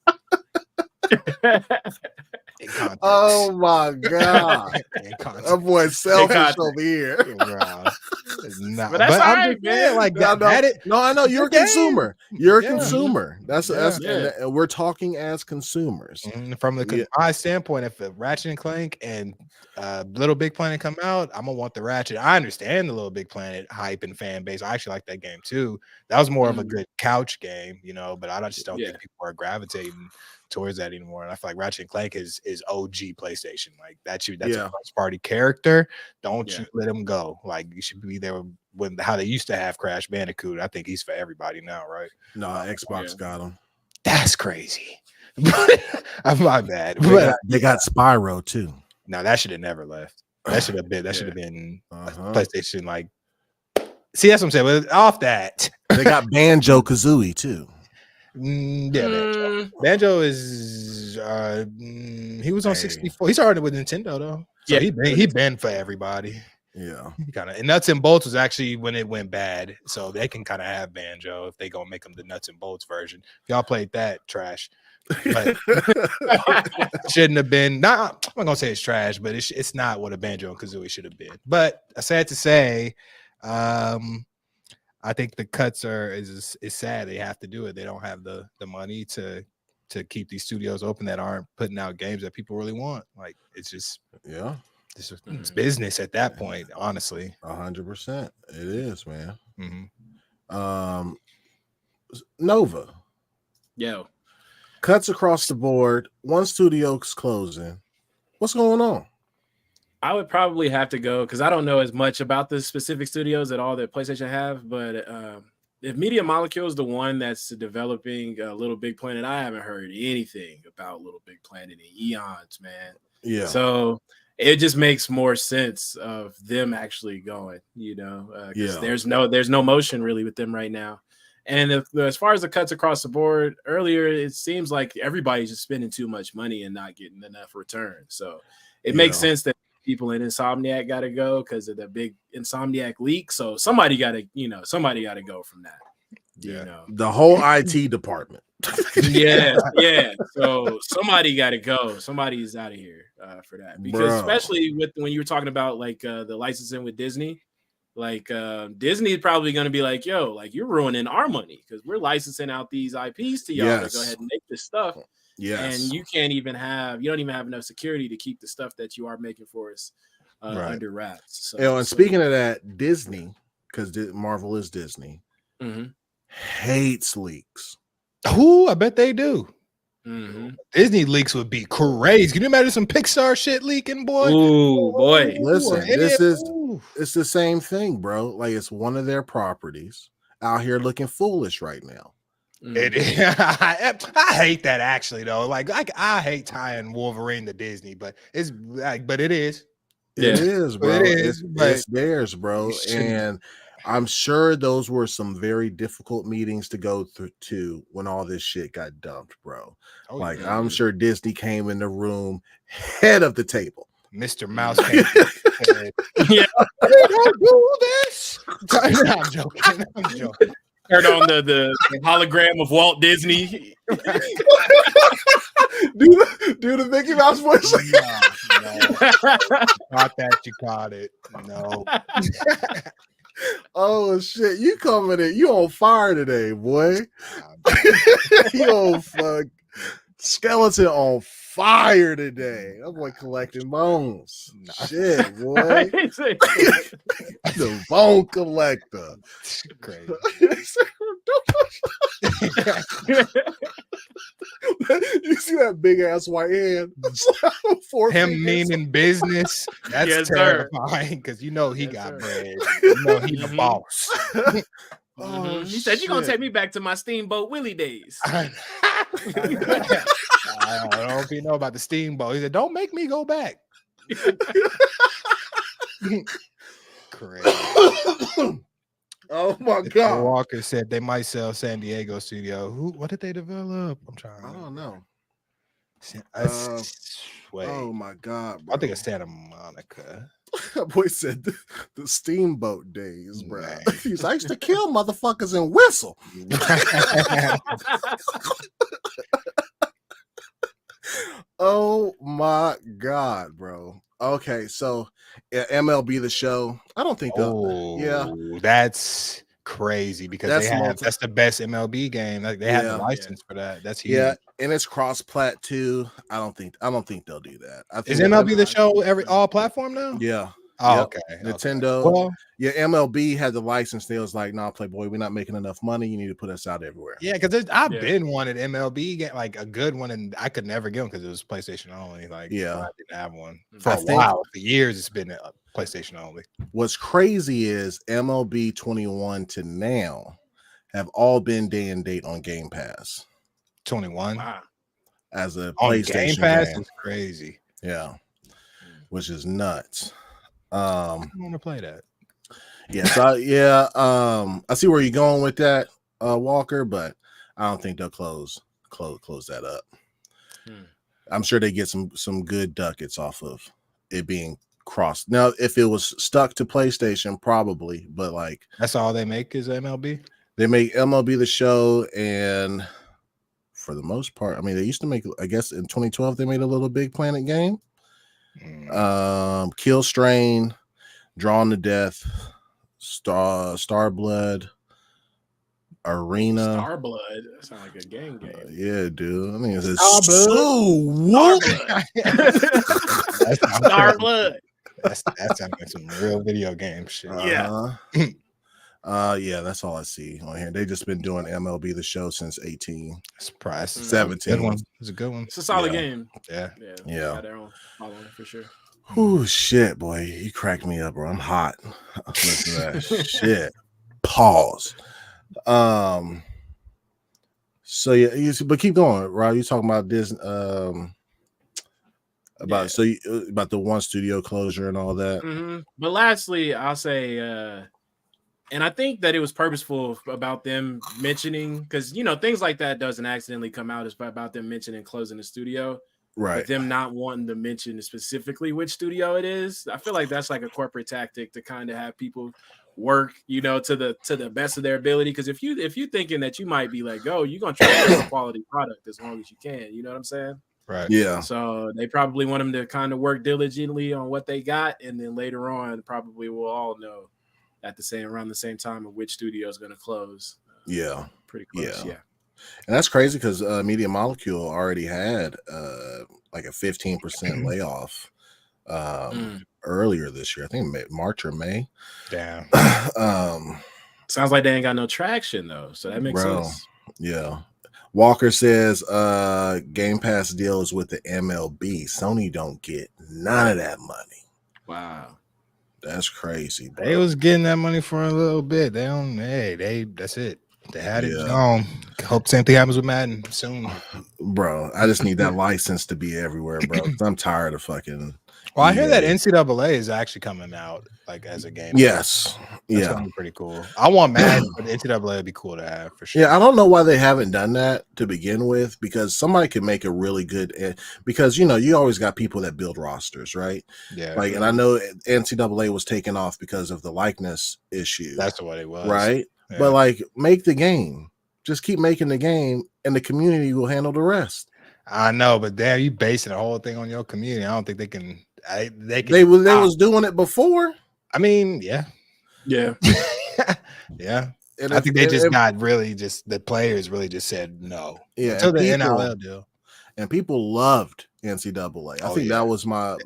Oh my god, that boy selfish over here. But that's all right, man. Like no, I know you're a consumer. You're a consumer. That's and we're talking as consumers. From my standpoint, if Ratchet and Clank and Little Big Planet come out, I'm gonna want the Ratchet. I understand the Little Big Planet hype and fan base. I actually like that game too. That was more of a good couch game, but I just don't think people are gravitating towards that anymore. And I feel like Ratchet and Clank is OG PlayStation. Like that's a first party character. Don't you let him go. Like you should be there when how they used to have Crash Bandicoot. I think he's for everybody now, right? No, Xbox got him. That's crazy. My bad. They got Spyro too. No, that should have never left. That should have been PlayStation. Like, see, that's what I'm saying. But off that, they got Banjo Kazooie too. Banjo is he was on 64. He started with Nintendo though, so he been for everybody. Yeah, kind of. And Nuts and Bolts was actually when it went bad, so they can kind of have Banjo if they gonna make them the Nuts and Bolts version. If y'all played that, trash. But shouldn't have been. I'm not gonna say it's trash, but it's not what a Banjo and Kazooie should have been. But sad to say, I think the cuts is sad. They have to do it. They don't have the money to keep these studios open that aren't putting out games that people really want. Like it's just it's business at that point. Honestly, 100%. It is, man. Mm-hmm. Nova. Yo. Cuts across the board. One studio's closing. What's going on? I would probably have to go because I don't know as much about the specific studios at all that PlayStation have. But if Media Molecule is the one that's developing Little Big Planet, I haven't heard anything about Little Big Planet in eons, man. Yeah. So it just makes more sense of them actually going, because there's no motion really with them right now. And as far as the cuts across the board, earlier it seems like everybody's just spending too much money and not getting enough return. So it makes sense that people in Insomniac got to go because of the big Insomniac leak. So somebody got to go from that. The whole IT department. Yeah. So somebody got to go. Somebody's out of here for that because especially when you were talking about like the licensing with Disney. Like Disney is probably going to be like, yo, like you're ruining our money because we're licensing out these IPs to y'all to go ahead and make this stuff. Yes. And you don't even have enough security to keep the stuff that you are making for us under wraps. So, and speaking of that, Disney, because Marvel is Disney, hates leaks. Ooh, I bet they do. Mm-hmm. Disney leaks would be crazy. Can you imagine some Pixar shit leaking, boy? Ooh, boy. Listen, it's the same thing, bro. Like it's one of their properties out here looking foolish right now. I hate that actually though. Like I hate tying Wolverine to Disney, but it is. It is, bro. It's theirs, bro. And I'm sure those were some very difficult meetings to go through to when all this shit got dumped, bro. I'm sure Disney came in the room head of the table. Mr. Mouse came we don't do this. I'm joking. Turn on the hologram of Walt Disney. do the Mickey Mouse voice. No. Not that you caught it. No. Oh shit! You coming in? You on fire today, boy? You on fuck skeleton on fire today. That boy collecting bones. Shit, boy. The bone collector. Crazy. You see that big ass white hand? Him meaning business. That's Yes, sir. terrifying because you know he Yes, got sir. bread. You know he the boss. Oh, He said, "You're gonna shit. take me back to my Steamboat Willie days." I don't know if you know about the steamboat. He said, "Don't make me go back." Crazy. Oh my god. Walker said they might sell San Diego studio. What did they develop? I'm trying. I don't know. Wait. Oh my god, bro. I think it's Santa Monica. That boy said the steamboat days, bro. Man. He's I used to kill motherfuckers and whistle. Oh my god, bro. Okay, so MLB the Show. I don't think they'll. Yeah, that's crazy because that's the best MLB game. Like they have the license for that. That's huge. Yeah, and it's cross-plat too. I don't think they'll do that. I think Is MLB the Show all platform now? Yeah. Oh, Yep. okay. Nintendo. Okay. Well, yeah, MLB had the license. They was like, "Nah, Playboy, we're not making enough money. You need to put us out everywhere." Yeah, because I've been wanting MLB game, like a good one, and I could never get one because it was PlayStation only. Like, I didn't have one for a while. For years, it's been PlayStation only. What's crazy is MLB 21 to now have all been day and date on Game Pass. 21 as a on PlayStation Game Pass game. is crazy. Yeah, which is nuts. I want to play that. Yes, I see where you're going with that, Walker, but I don't think they'll close that up. I'm sure they get some good ducats off of it being crossed. Now, if it was stuck to PlayStation, probably, but like that's all they make is MLB. They make MLB the Show, and for the most part, I mean, they used to make. I guess in 2012 they made a Little Big Planet game. Kill Strain, Drawn to Death, Star Blood, Arena. Star Blood. That sounds like a gang game. Yeah, dude. I mean, it's Star Blood. That sounds like some real video game shit. Yeah, that's all I see on here. They just been doing MLB the Show since 18. Surprise. 17. Good one. It's a good one. It's a solid game. Yeah. Got their own following for sure. Oh shit, boy. You cracked me up, bro. I'm hot. Listen to that shit. Pause. So yeah, but keep going, Rob. You talking about this about the one studio closure and all that. Mm-hmm. But lastly, I'll say and I think that it was purposeful about them mentioning, because things like that doesn't accidentally come out. It's about them mentioning closing the studio. Right. But them not wanting to mention specifically which studio it is. I feel like that's like a corporate tactic to kind of have people work, to the best of their ability. Because if you thinking that you might be let go, you're gonna try to get a quality product as long as you can. You know what I'm saying? Right. Yeah. So they probably want them to kind of work diligently on what they got, and then later on, probably we'll all know around the same time of which studio is going to close. Yeah. Pretty close. Yeah. And that's crazy because Media Molecule already had like a 15% layoff earlier this year. I think March or May. Damn. Sounds like they ain't got no traction though, so that makes sense. Yeah. Walker says Game Pass deals with the MLB. Sony don't get none of that money. Wow. That's crazy, bro. They was getting that money for a little bit. They don't. Hey, that's it. They had it. Hope same thing happens with Madden soon, bro. I just need that license to be everywhere, bro. I'm tired of fucking. Well, I hear that NCAA is actually coming out like as a game. Yes, that's gonna be pretty cool. I want Madden, but NCAA would be cool to have for sure. Yeah, I don't know why they haven't done that to begin with, because somebody could make a really good. Because you always got people that build rosters, right? Yeah. Like, and I know NCAA was taken off because of the likeness issue. That's what it was, right? Yeah. But like, make the game. Just keep making the game, and the community will handle the rest. I know, but damn, you basing the whole thing on your community. I don't think they can. They was doing it before. I mean, yeah. And I think they just got really just the players really just said no. Yeah, until the NIL deal. And people loved NCAA. I think that was my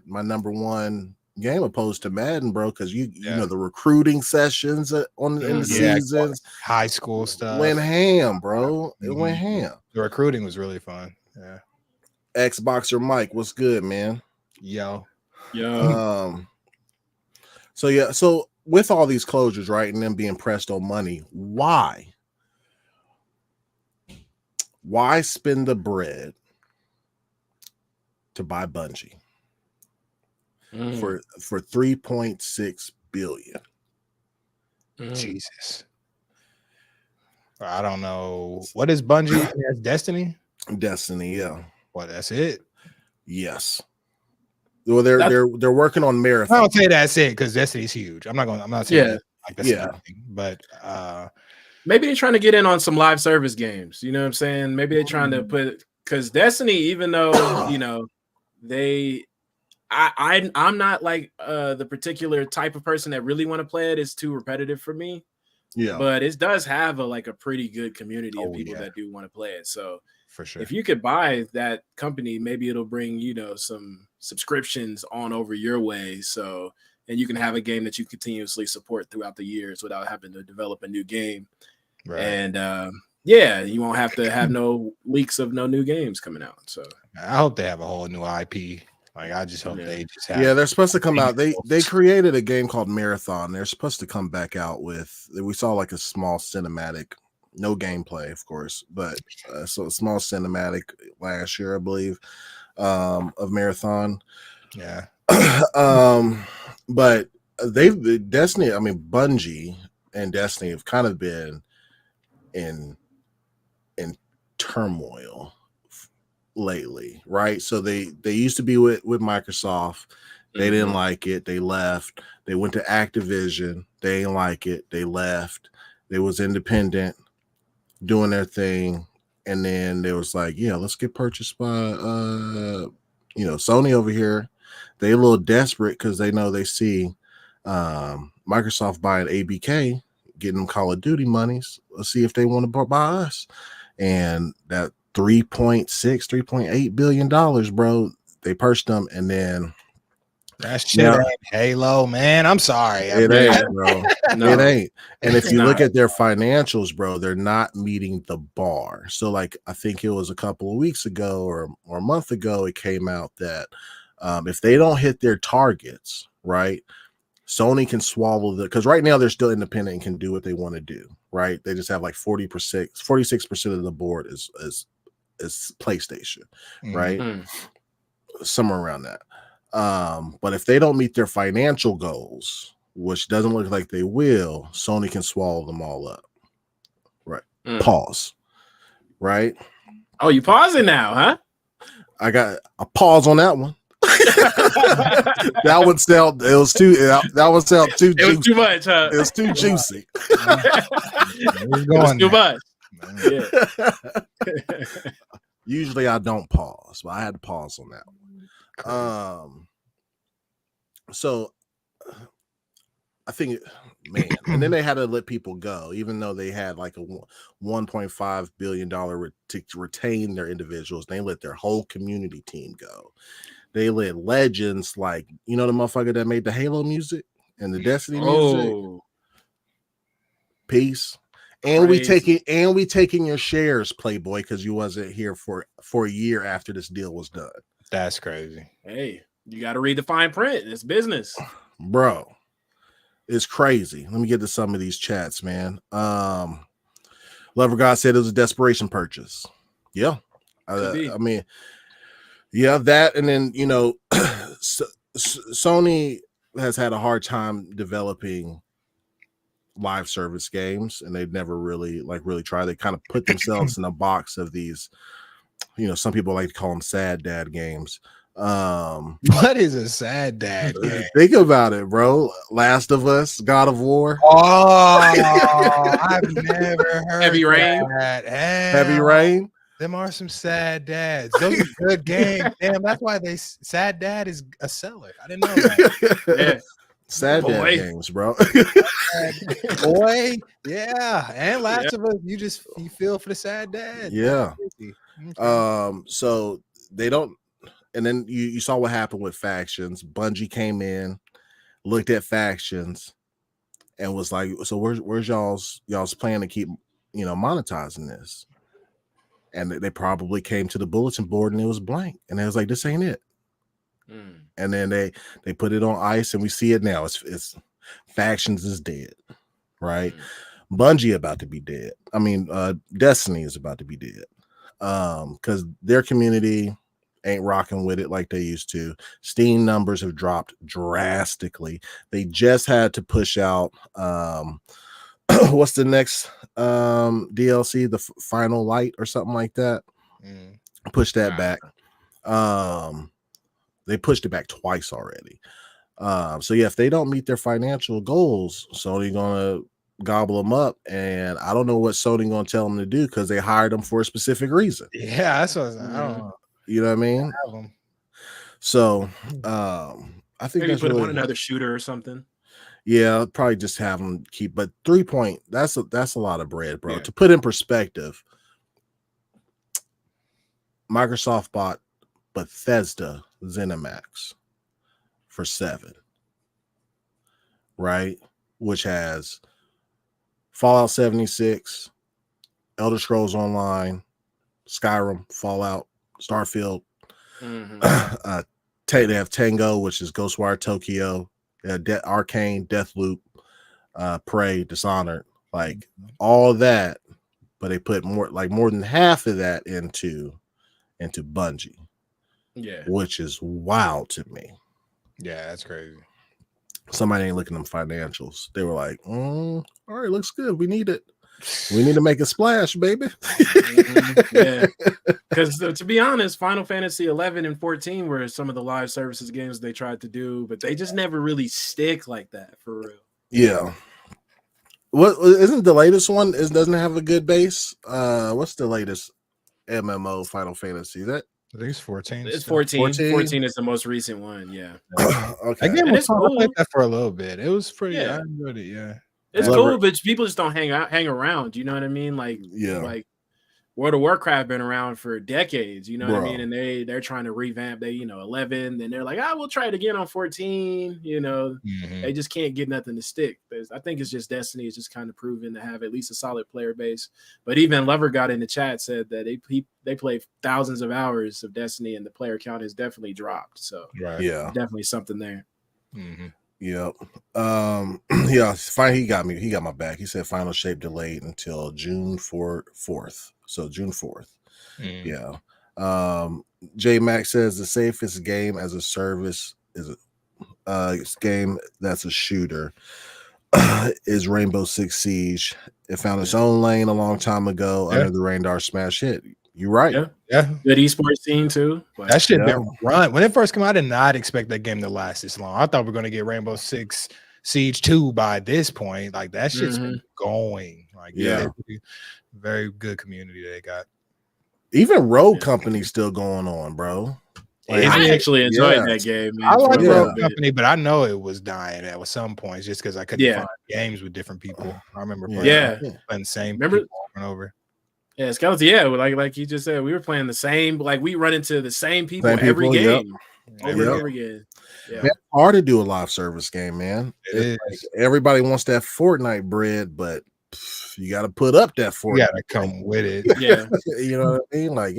number one, game opposed to Madden, bro, because you know the recruiting sessions in the seasons, high school stuff went ham, bro. It went ham. The recruiting was really fun. Yeah. Xboxer Mike, what's good, man? Yo. So with all these closures, right, and them being pressed on money, why spend the bread to buy Bungie for 3.6 billion? Jesus. I don't know. What is Bungie? That's Destiny? Destiny, yeah. Well, that's it. Yes. Well, they're working on Marathon. I don't say that's it because Destiny's huge. I'm not saying that like that's nothing, but maybe they're trying to get in on some live service games. You know what I'm saying? Maybe they're trying to put, because Destiny, even though you know I'm not like the particular type of person that really want to play it. It's too repetitive for me. Yeah, but it does have a pretty good community of people that do want to play it. So for sure, if you could buy that company, maybe it'll bring some subscriptions on over your way. So and you can have a game that you continuously support throughout the years without having to develop a new game. Right. And you won't have to have no leaks of no new games coming out. So I hope they have a whole new IP. Like I just hope they just have. Yeah, they're supposed to come out. They created a game called Marathon. They're supposed to come back out with. We saw like a small cinematic, no gameplay, of course, but so a small cinematic last year, I believe, of Marathon. Yeah. But Destiny. I mean, Bungie and Destiny have kind of been in turmoil lately, right? So they used to be with Microsoft. They didn't like it. They left. They went to Activision. They didn't like it. They left. They was independent, doing their thing, and then they was like, yeah, let's get purchased by Sony over here. They a little desperate because they know they see Microsoft buying ABK, getting them Call of Duty monies. Let's see if they want to buy us. And that $3.8 billion, bro. They purchased them, and then that shit ain't Halo, man. I'm sorry. It ain't, bro. No. It ain't. And if you look at their financials, bro, they're not meeting the bar. So, like, I think it was a couple of weeks ago or a month ago, it came out that if they don't hit their targets, right, Sony can swallow because right now they're still independent and can do what they want to do, right? They just have like 46% of the board is PlayStation, right? Somewhere around that. But if they don't meet their financial goals, which doesn't look like they will, Sony can swallow them all up. Right. Pause. Right. Oh, you pausing now, huh? I got a pause on that one. That one sound it was too juicy. It was too much, huh? It was too juicy. It was too much. Yeah. Usually I don't pause, but I had to pause on that one. So I think, man, and then they had to let people go, even though they had like a $1.5 billion to retain their individuals. They let their whole community team go. They let legends like, the motherfucker that made the Halo music and the Destiny music. Peace. And we taking your shares, Playboy, because you wasn't here for a year after this deal was done. That's crazy. Hey, you got to read the fine print. It's business, bro. It's crazy. Let me get to some of these chats, man. Lover God said it was a desperation purchase. Yeah, I mean, yeah, that, and then Sony has had a hard time developing live service games, and they've never really tried. They kind of put themselves in a box of these, some people like to call them sad dad games. What is a sad dad game? Think about it, bro. Last of Us, God of War. Oh, I've never heard Heavy Rain. Heavy Rain. Them are some sad dads. Those are good games. Damn, that's why sad dad is a seller. I didn't know that. Yeah. Sad dad games, bro. Boy, yeah. And Last of Us, you feel for the sad dad. Yeah. So they don't, and then you saw what happened with factions. Bungie came in, looked at factions and was like, so where's y'all's plan to keep, monetizing this? And they probably came to the bulletin board and it was blank. And it was like, this ain't it. And then they put it on ice and we see it now. It's factions is dead, right? Bungie about to be dead. I mean, Destiny is about to be dead. Because their community ain't rocking with it like they used to. Steam numbers have dropped drastically. They just had to push out what's the next DLC, the Final Light or something like that. Push that back. They pushed it back twice already. So yeah, if they don't meet their financial goals, Sony gonna gobble them up, and I don't know what Sony gonna tell them to do because they hired them for a specific reason. Yeah, that's what I don't know. You know what I mean? So I think maybe that's put really, him on another shooter or something. Yeah, probably just have them keep, but 3 point, that's a lot of bread, bro. To put in perspective, Microsoft bought Bethesda ZeniMax for $7, right? Which has Fallout 76, Elder Scrolls Online, Skyrim, Fallout, Starfield. They have Tango, which is Ghostwire Tokyo, Arcane, Deathloop, Prey, Dishonored, like all that, but they put more than half of that into Bungie. Yeah, which is wild to me. Yeah, that's crazy. somebody ain't looking at them financials. They were like, all right, looks good. We need it. We need to make a splash, baby. Yeah, because to be honest, Final Fantasy 11 and 14 were some of the live services games they tried to do, but they just never really stick like that for real. Yeah. What isn't the latest one? Doesn't it have a good base? What's the latest MMO Final Fantasy? I think it's 14. It's 14. 14 is the most recent one. Yeah. Okay. I gave it's cool. I played that for a little bit. It was pretty. Yeah. I enjoyed it. Yeah. It's cool, but people just don't hang around. You know what I mean? Like, like World of Warcraft been around for decades. You know what I mean? And they're trying to revamp. 11. Then they're like, we'll try it again on 14. You know, they just can't get nothing to stick. I think it's just Destiny is just kind of proven to have at least a solid player base. But even Lover got in the chat said that they play thousands of hours of Destiny and the player count has definitely dropped. So definitely something there. Yep. Yeah, fine. He got me. He got my back. He said final shape delayed until June 4th. So June 4th. Yeah. J Max says the safest game as a service is a game that's a shooter is Rainbow Six Siege. It found its own lane a long time ago under the radar smash hit. You're right. Yeah. Good esports scene too. But that shit been run. When it first came out, I did not expect that game to last this long. I thought we were gonna get Rainbow Six Siege 2 by this point. Like that shit's been going. Like very good community they got. Even Rogue Company's still going on, bro. Like, I actually enjoyed that game. Man, I like Rogue Company, but I know it was dying at some points just because I couldn't find games with different people. I remember playing the same people over and over. Yeah, Skeleton. Yeah, like you just said, we were playing the same. Like we run into the same people every game, over and over again. Yeah, man, it's hard to do a live service game, man. Like everybody wants that Fortnite bread, but you got to put up that Fortnite. You got to come with it. Yeah, you know what I mean. Like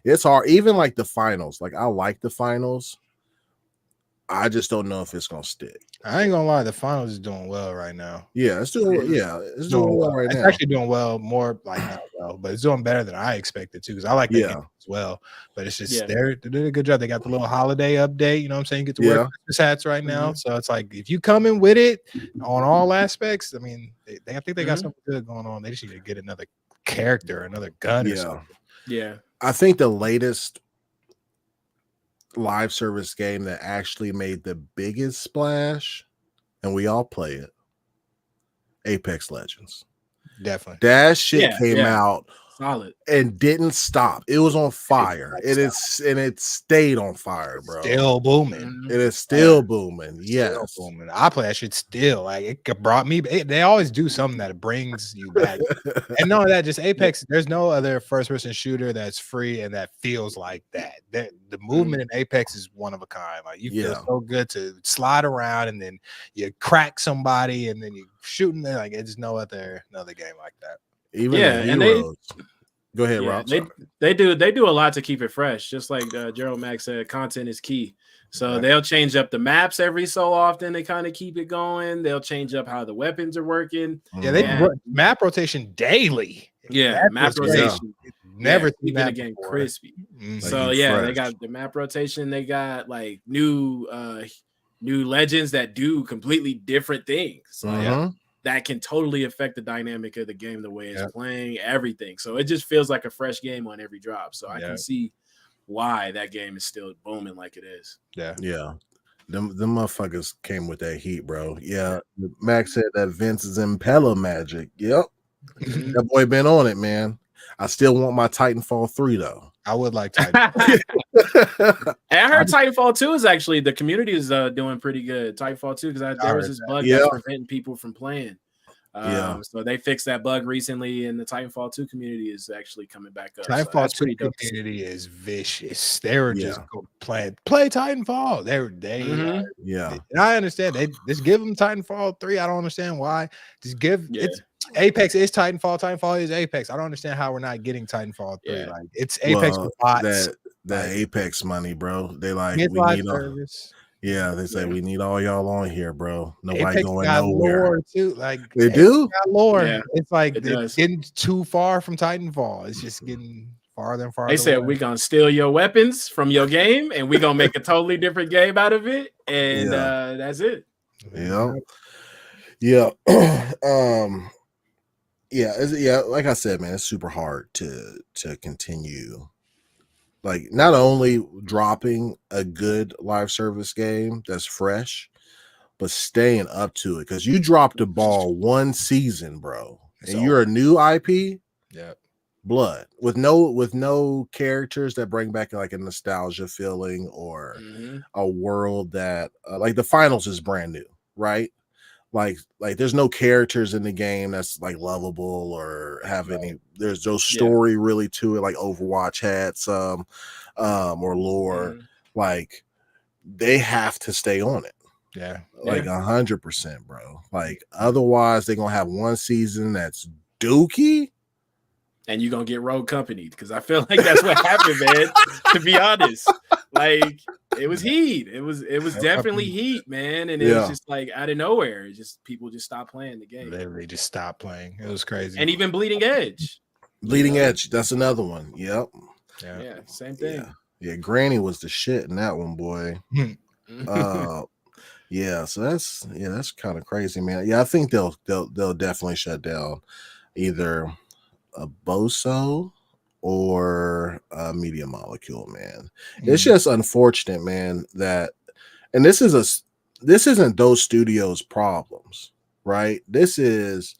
it's hard. Even like the finals. Like I like the finals. I just don't know if it's gonna stick. I ain't gonna lie, the finals is doing well right now. Yeah, it's doing well right now. It's actually doing well, more like not well, but it's doing better than I expected to because I like that game as well. But it's just they did a good job. They got the little holiday update, you know what I'm saying? You get to wear Christmas hats right now. So it's like if you come in with it on all aspects, I mean, I think they got something good going on. They just need to get another character, another gun or something. Yeah. I think the latest live service game that actually made the biggest splash, and we all play it, Apex Legends. Definitely. That shit came out solid and didn't stop. It was on fire. It stayed on fire, bro. Still booming. Mm-hmm. It is still booming. Yes. Still booming. I play that shit still. Like it brought me. They always do something that brings you back. And no, that just Apex. There's no other first-person shooter that's free and that feels like that. The movement in Apex is one of a kind. Like you feel so good to slide around and then you crack somebody and then you shooting there. Like it's no other game like that. Even the heroes. Go ahead, Rob. They do a lot to keep it fresh. Just like Gerald Max said, content is key. So they'll change up the maps every so often to kind of keep it going. They'll change up how the weapons are working. Yeah, they map rotation daily. Yeah, map rotation. Never keeping the game crispy. So they got the map rotation. They got like new legends that do completely different things. So that can totally affect the dynamic of the game, the way it's playing, everything. So it just feels like a fresh game on every drop. So I can see why that game is still booming like it is. Yeah. Them motherfuckers came with that heat, bro. Yeah. Max said that Vince is Impella magic. Yep. That boy been on it, man. I still want my Titanfall 3 though. I would like Titanfall. And I heard Titanfall 2 is actually the community is doing pretty good. Titanfall 2 because there was this bug that's preventing people from playing. So they fixed that bug recently, and the Titanfall 2 community is actually coming back up. Titanfall 2 community is vicious. They were just play Titanfall. And I understand they just give them Titanfall 3. I don't understand why. Just give it's Apex is Titanfall. Titanfall is Apex. I don't understand how we're not getting Titanfall 3. Yeah. Like it's Apex with bots. That Apex money, bro. They like we need service. They say we need all y'all on here, bro. Nobody Apex going got nowhere. Lore too. Like they do got lore. Yeah. It's like it's getting too far from Titanfall. It's just getting farther and farther. They said we're gonna steal your weapons from your game, and we're gonna make a totally different game out of it, and that's it. Like I said, man, it's super hard to continue. Like not only dropping a good live service game that's fresh, but staying up to it. Because you dropped the ball one season, bro, and you're a new IP. Blood with no characters that bring back like a nostalgia feeling or a world that like the finals is brand new, right? Like there's no characters in the game that's like lovable or have any. There's no story really to it, like Overwatch had some, or lore. Like they have to stay on it. Like 100%, bro. Like otherwise they're gonna have one season that's dookie. And you're gonna get Rogue Company because I feel like that's what happened, man. To be honest, like it was heat. It was definitely heat, man. And it was just like out of nowhere. It just people just stopped playing the game. Literally just stopped playing. It was crazy. And even Bleeding Edge. Bleeding Edge, that's another one. Yep. Yeah, same thing. Yeah, Granny was the shit in that one, boy. So that's kind of crazy, man. Yeah, I think they'll definitely shut down either a Boso or a Media Molecule, man. It's just unfortunate, man, that and this isn't those studios' problems, right? This is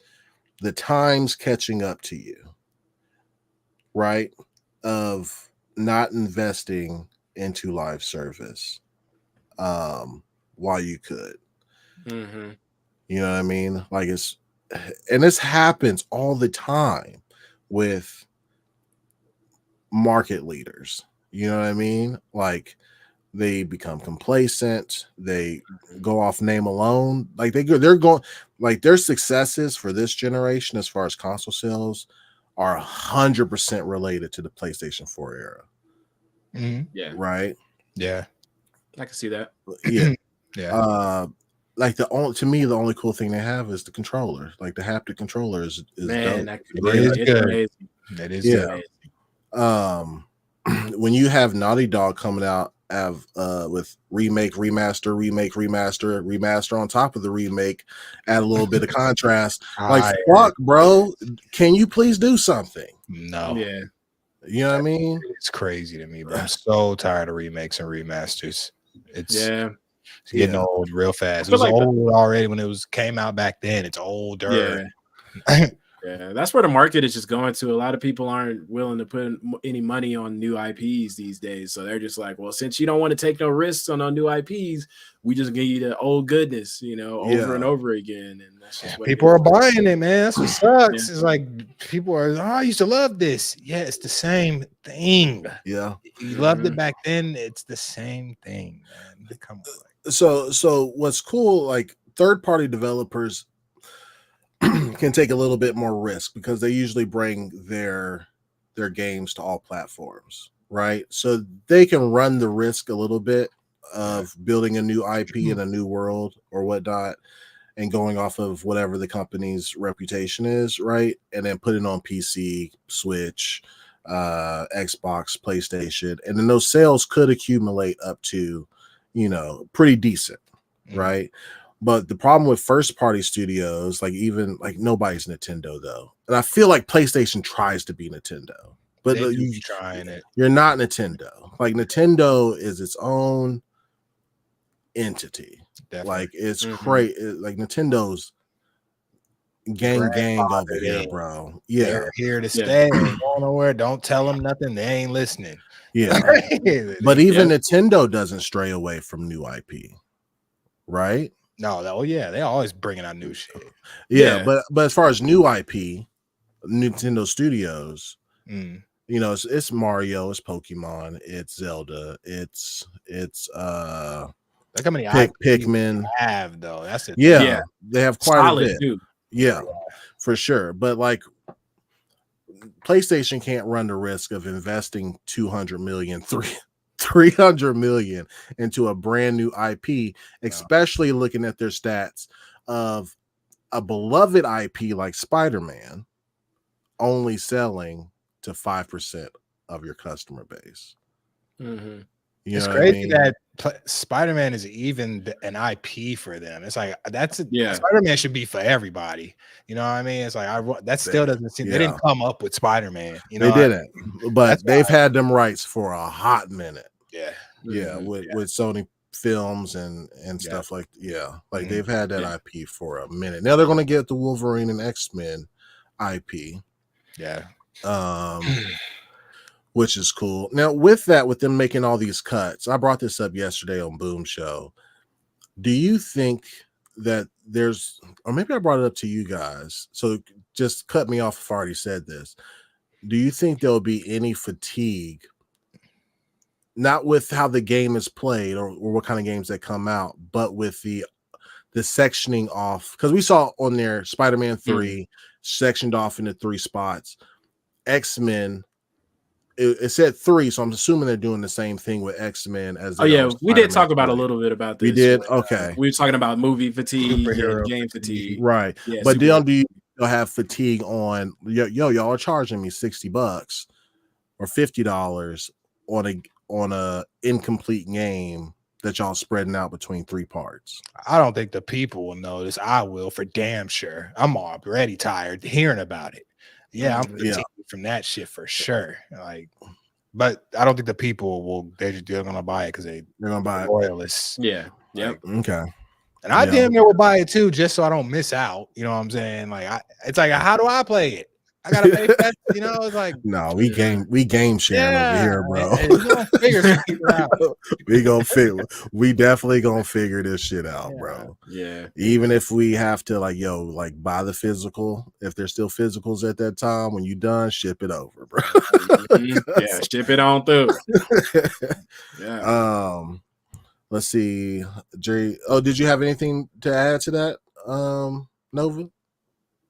the times catching up to you, right? Of not investing into live service while you could. You know what I mean? Like this happens all the time with market leaders, you know what I mean? Like they become complacent, they go off name alone, like they're going like their successes for this generation as far as console sales are 100% related to the PlayStation 4 era. Right? Yeah, I can see that. Like the only cool thing they have is the controller. Like the haptic controller is man, dope. That is good. When you have Naughty Dog coming out with remake, remaster on top of the remake, add a little bit of contrast. Like fuck, bro. Can you please do something? No. Yeah. You know what I mean? It's crazy to me, bro. I'm so tired of remakes and remasters. It's getting old real fast. It was old already when it came out back then. It's older. Yeah, that's where the market is just going to. A lot of people aren't willing to put any money on new IPs these days. So they're just like, well, since you don't want to take no risks on new IPs, we just give you the old goodness, over and over again. And that's just what people are buying it, man. That's what sucks. It's like people are, I used to love this. Yeah, it's the same thing. Yeah. You loved it back then. It's the same thing, man. Come on. So what's cool, like third-party developers can take a little bit more risk because they usually bring their games to all platforms, right? So they can run the risk a little bit of building a new IP in a new world or whatnot and going off of whatever the company's reputation is, right? And then put it on PC, Switch, Xbox, PlayStation, and then those sales could accumulate up to, pretty decent, right? But the problem with first party studios, like even like nobody's Nintendo though. And I feel like PlayStation tries to be Nintendo, but you trying it. You're not Nintendo. Like Nintendo is its own entity. Definitely. Like it's crazy. Like Nintendo's gang over here, bro. Yeah, they're here to stay. Ain't going nowhere. Don't tell them nothing. They ain't listening. Yeah, but even Nintendo doesn't stray away from new IP, right? No, they always bringing out new shit. Yeah, but as far as new IP, Nintendo Studios, it's Mario, it's Pokemon, it's Zelda, it's look how many Pikmin have though. That's it. Yeah, they have quite solid, a bit. dude. Yeah, for sure. But like PlayStation can't run the risk of investing 300 million into a brand new IP, especially looking at their stats of a beloved IP like Spider-Man only selling to 5% of your customer base. It's crazy that Spider-Man is even an IP for them. It's like Spider-Man should be for everybody. You know what I mean? It's like that still doesn't seem they didn't come up with Spider-Man. They didn't, but they've had them rights for a hot minute. With Sony films and stuff like they've had that IP for a minute. Now they're going to get the Wolverine and X-Men IP. Which is cool. Now, with them making all these cuts, I brought this up yesterday on Boom Show. Do you think that or maybe I brought it up to you guys, so just cut me off if I already said this. Do you think there'll be any fatigue, not with how the game is played or what kind of games that come out, but with the sectioning off? Because we saw on there Spider-Man 3 sectioned off into 3 spots. X-Men, it said 3, so I'm assuming they're doing the same thing with X-Men as we did talk about a little bit about this. We did. Okay, we were talking about movie fatigue and game fatigue, right? But then do you have fatigue on y'all are charging me $60 or $50 on a incomplete game that y'all spreading out between 3 parts? I don't think the people will notice. I will for damn sure. I'm already tired hearing about it. Yeah, I'm fatigued from that shit for sure. Like, but I don't think the people will. They're gonna buy it because they're gonna buy it. Loyalists. Yeah. Yep. Okay. And I damn near will buy it too, just so I don't miss out. You know what I'm saying? Like, it's like, how do I play it? I gotta pay for that. It's like, no, we game sharing over here, bro. We definitely gonna figure this shit out, bro. Yeah. Even if we have to buy the physical, if there's still physicals at that time, when you done, ship it over, bro. Yeah, ship it on through. Let's see, Jerry. Oh, did you have anything to add to that, Nova?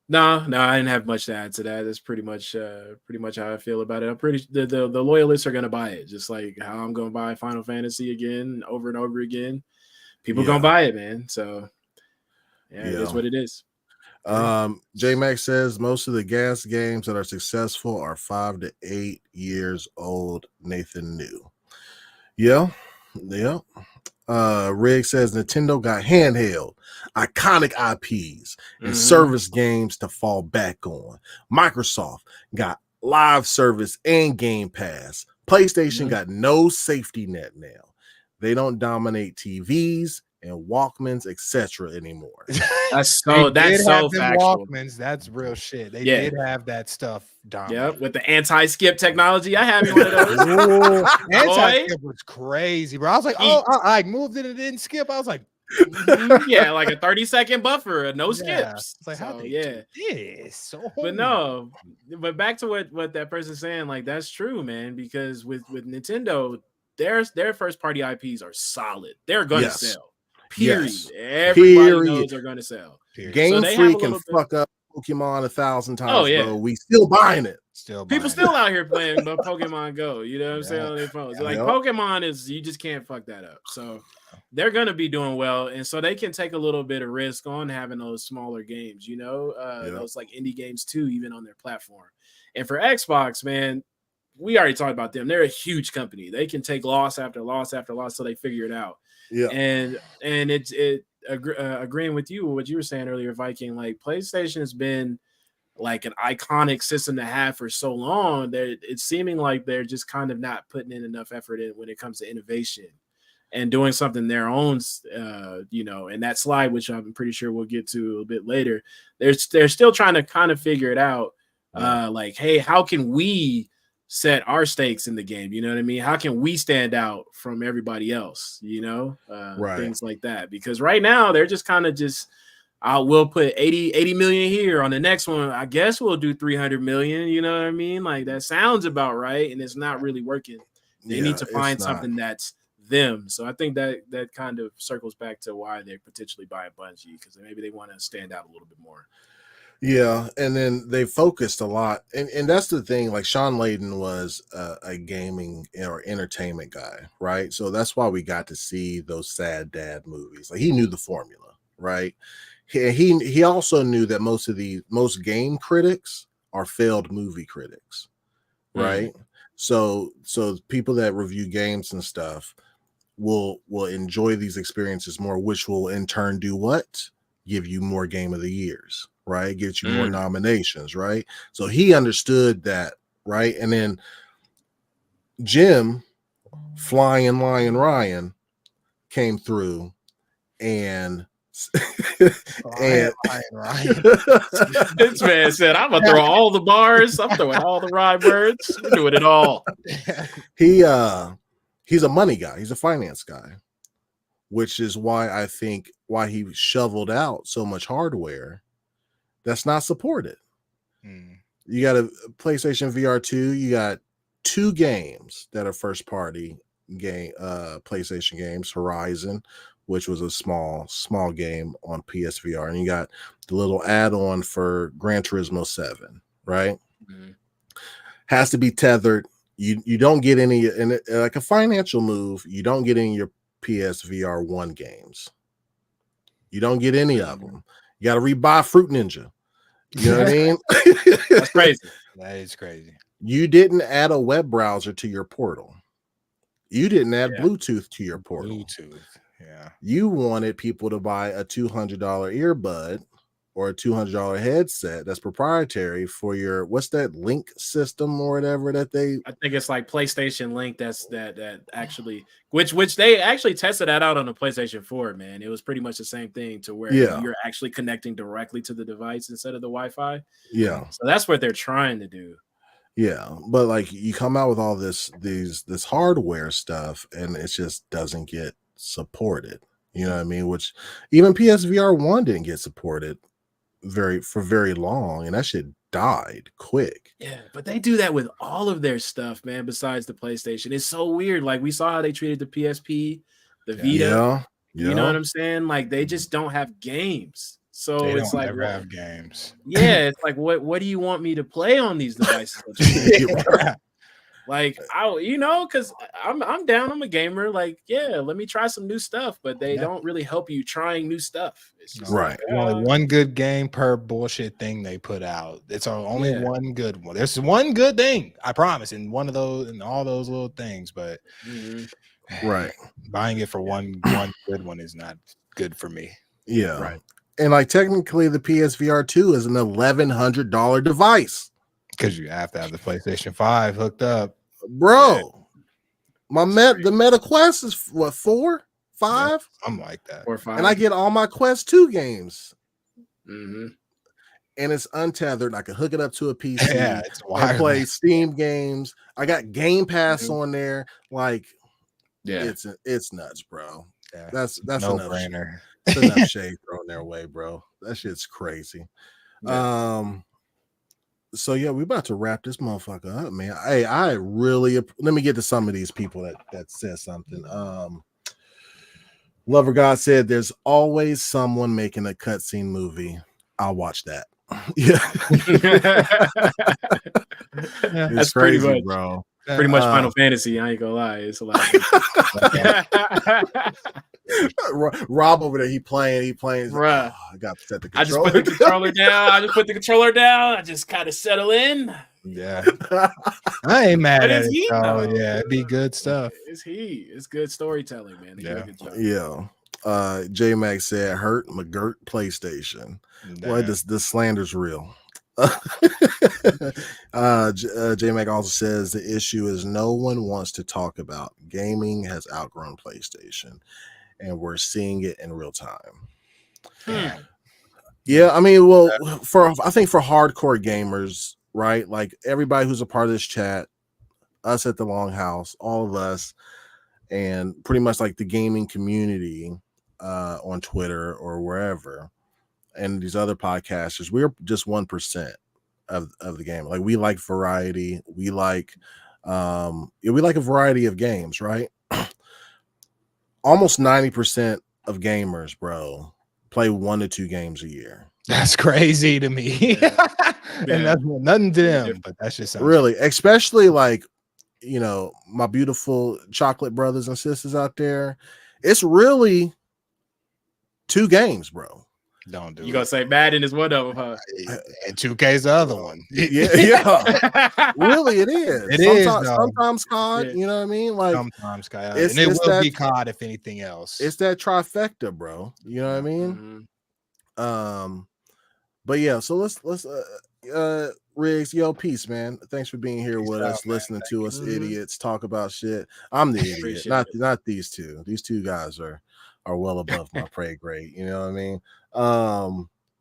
No, I didn't have much to add to that. That's pretty much how I feel about it. I'm pretty the loyalists are gonna buy it, just like how I'm gonna buy Final Fantasy again over and over again. People gonna buy it, man. So it is what it is. J Max says most of the gas games that are successful are 5 to 8 years old. Nathan knew. Yeah. Rig says Nintendo got handheld, iconic IPs, and service games to fall back on. Microsoft got live service and Game Pass. PlayStation got no safety net now. They don't dominate TVs and Walkmans, etc. anymore. That's so factual. Walkmans, that's real shit. They did have that stuff dominant. Yep, with the anti-skip technology. I had one of those. Anti-skip was crazy, bro. I was like, I moved it and didn't skip. I was like, yeah, like a 30-second buffer, no skips. It's like, how do this? So but back to what that person's saying, like that's true, man. Because with Nintendo, their first party IPs are solid. They're gonna sell. Period. Yes. Everybody knows they're gonna sell. Game Freak can fuck up Pokemon 1,000 times, bro. We still buying it. People still out here playing Pokemon Go. You know what I'm saying on their phones. Like Pokemon is, you just can't fuck that up. So they're gonna be doing well, and so they can take a little bit of risk on having those smaller games. You know, those like indie games too, even on their platform. And for Xbox, man, we already talked about them. They're a huge company. They can take loss after loss after loss till they figure it out. Yeah, and agreeing with you what you were saying earlier, Viking. Like PlayStation has been like an iconic system to have for so long that it's seeming like they're just kind of not putting in enough effort in when it comes to innovation and doing something their own. And that slide, which I'm pretty sure we'll get to a bit later, they're still trying to kind of figure it out. Like, hey, how can we set our stakes in the game? You know what I mean? How can we stand out from everybody else? You know, things like that. Because right now they're just kind of we'll put 80 million here on the next one. I guess we'll do 300 million. You know what I mean? Like that sounds about right. And it's not really working. They need to find something that's them. So I think that kind of circles back to why they're potentially buying Bungie, because maybe they want to stand out a little bit more. Yeah, and then they focused a lot, and that's the thing. Like Sean Layden was a gaming or entertainment guy, right? So that's why we got to see those sad dad movies. Like he knew the formula, right? He also knew that most game critics are failed movie critics, right? So people that review games and stuff will enjoy these experiences more, which will in turn do what? Give you more Game of the Years. Right, get you more nominations, right? So he understood that, right? And then Jim, Flying Lion Ryan, came through and Ryan. This man said, "I'm gonna throw all the bars. I'm throwing all the rhyme words. We're doing it all." He's a money guy. He's a finance guy, which is why he shoveled out so much hardware that's not supported. You got a PlayStation VR 2. You got 2 games that are first party game, PlayStation games. Horizon, which was a small game on PSVR, and you got the little add-on for Gran Turismo 7. Right, has to be tethered. You don't get any, and like a financial move, you don't get any of your PSVR 1 games. You don't get any of them. You got to rebuy Fruit Ninja. You know what I mean? That's crazy. That is crazy. You didn't add a web browser to your portal. You didn't add Bluetooth to your portal. Yeah. You wanted people to buy a $200 earbud or a $200 headset that's proprietary for your, what's that, Link system or whatever that they. I think it's like PlayStation Link. That's that actually, which they actually tested that out on the PlayStation 4. Man, it was pretty much the same thing to where you're actually connecting directly to the device instead of the Wi-Fi. Yeah, so that's what they're trying to do. Yeah, but like you come out with all this hardware stuff, and it just doesn't get supported. You know what I mean? Which even PSVR 1 didn't get supported for very long, and that shit died quick. Yeah, but they do that with all of their stuff, man, besides the PlayStation. It's so weird. Like we saw how they treated the PSP, the Vita. Yeah. You know what I'm saying? Like they just don't have games. So they it's like never have games. Yeah, it's like what do you want me to play on these devices? Like because I'm down. I'm a gamer. Like, yeah, let me try some new stuff, but they don't really help you trying new stuff. It's just right. Like, only one good game per bullshit thing they put out. It's only one good one. There's one good thing, I promise, in one of those and all those little things, but right, buying it for one good one is not good for me. Yeah, right. And like technically, the PSVR 2 is an $1,100 device. Because you have to have the PlayStation 5 hooked up, bro. The Meta Quest is what, $4? 5. Yeah, I'm like that. Or 5. And I get all my Quest 2 games. Mm-hmm. And it's untethered. I can hook it up to a PC. Yeah, it's and play Steam games. I got Game Pass on there. Like, it's nuts, bro. Yeah, that's no enough brainer. It's enough shade thrown their way, bro. That shit's crazy. Yeah. So yeah, we about to wrap this motherfucker up, man. Hey, I really let me get to some of these people that said something. Lover God said, "There's always someone making a cutscene movie. I'll watch that." Yeah, that's crazy, pretty much, bro. Pretty much Final Fantasy. I ain't gonna lie, it's a lot. Rob over there, he playing. Bruh. Oh, I got to set the controller. I just put the controller down. I just kind of settle in. Yeah, I ain't mad at it. Though. Yeah, it'd be good stuff. It's good storytelling, man. They do a good job. Yeah. J Mac said, "Hurt McGirt PlayStation." Boy, this slander's real. J Mac also says the issue is no one wants to talk about gaming has outgrown PlayStation, and we're seeing it in real time. Yeah, I mean, well, I think for hardcore gamers, right? Like everybody who's a part of this chat, us at the Longhouse, all of us, and pretty much like the gaming community on Twitter or wherever, and these other podcasters, we're just 1% of the game. Like we like variety. We like we like a variety of games, right? Almost 90% of gamers, bro, play 1 to 2 games a year. That's crazy to me. And that's nothing to them, but that's just really, especially like, you know, my beautiful chocolate brothers and sisters out there. It's really 2 games, bro. Don't do it. You gonna say Madden is one of them, huh? And 2K is the other one. Yeah. Really, it is. Sometimes COD, you know what I mean? Like sometimes COD. And it will be COD if anything else. It's that trifecta, bro. You know what I mean? Mm-hmm. But yeah, so let's Riggs, yo, peace, man. Thanks for being here with us, listening to us idiots talk about shit. I'm the idiot, not these two. These 2 guys are well above my pay grade. You know what I mean?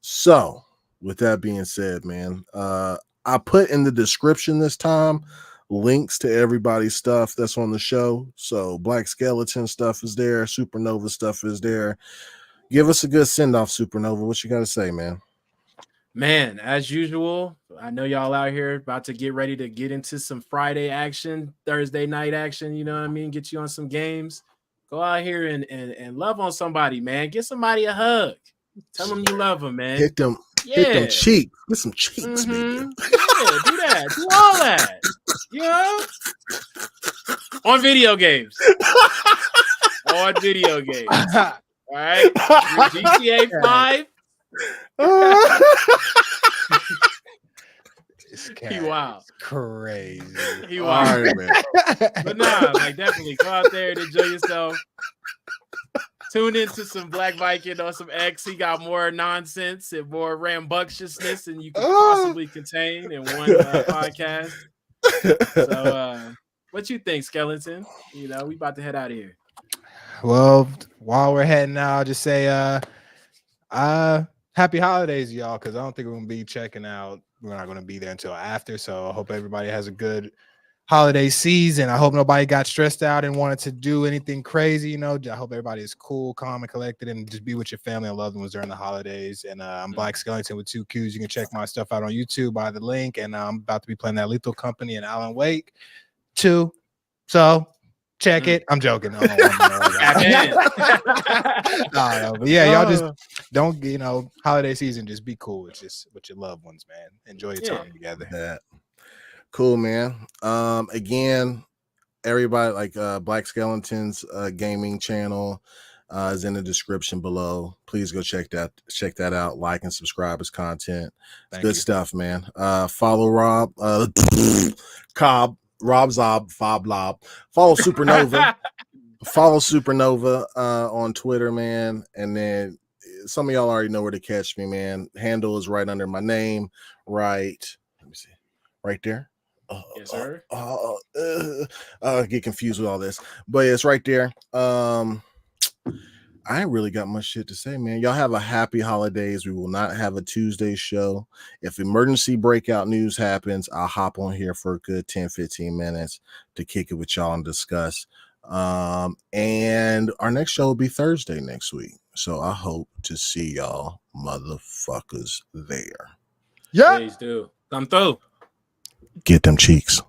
So with that being said, man, I put in the description this time links to everybody's stuff that's on the show. So BLAQQ Skeleton stuff is there, Supernova stuff is there. Give us a good send-off, Supernova. What you got to say, man? Man, as usual, I know y'all out here about to get ready to get into some Friday action, Thursday night action, you know what I mean? Get you on some games. Go out here and love on somebody, man. Get somebody a hug. Tell them you love them, man. Hit them cheeks. Get some cheeks, baby. Yeah, do that. Do all that. You know? On video games. On video games. All right? GTA 5. He wild. Crazy. He wild. Right, man. But nah, like definitely go out there and enjoy yourself. Tune into some Black Viking or some X. He got more nonsense and more rambunctiousness than you could possibly contain in one podcast. So, what you think, Skeleton? You know, we about to head out of here. Well, while we're heading out, I'll just say, happy holidays, y'all, because I don't think we're gonna be checking out. We're not gonna be there until after. So I hope everybody has a good holiday season. I hope nobody got stressed out and wanted to do anything crazy. You know, I hope everybody is cool, calm, and collected, and just be with your family and loved ones during the holidays. And I'm BLAQQ Skellington with 2 Qs. You can check my stuff out on YouTube by the link. And I'm about to be playing that Lethal Company and Alan Wake 2. So check it. I'm joking. But yeah, y'all just don't, you know, holiday season, just be cool. It's just with your loved ones, man. Enjoy your time together. That. Cool, man. Again, everybody, like BLAQQ Skeleton's gaming channel is in the description below. Please go check that out. Like and subscribe his content. It's good stuff, man. Follow Rob Cobb, Rob Zob, Fob Lob. Follow Supernova. Follow Supernova on Twitter, man. And then some of y'all already know where to catch me, man. Handle is right under my name, right? Let me see, right there. Yes, sir. I get confused with all this, but it's right there. I ain't really got much shit to say, man. Y'all have a happy holidays. We will not have a Tuesday show. If emergency breakout news happens, I'll hop on here for a good 10-15 minutes to kick it with y'all and discuss. And our next show will be Thursday next week. So I hope to see y'all motherfuckers there. Yeah. Please do. Come through. Get them cheeks.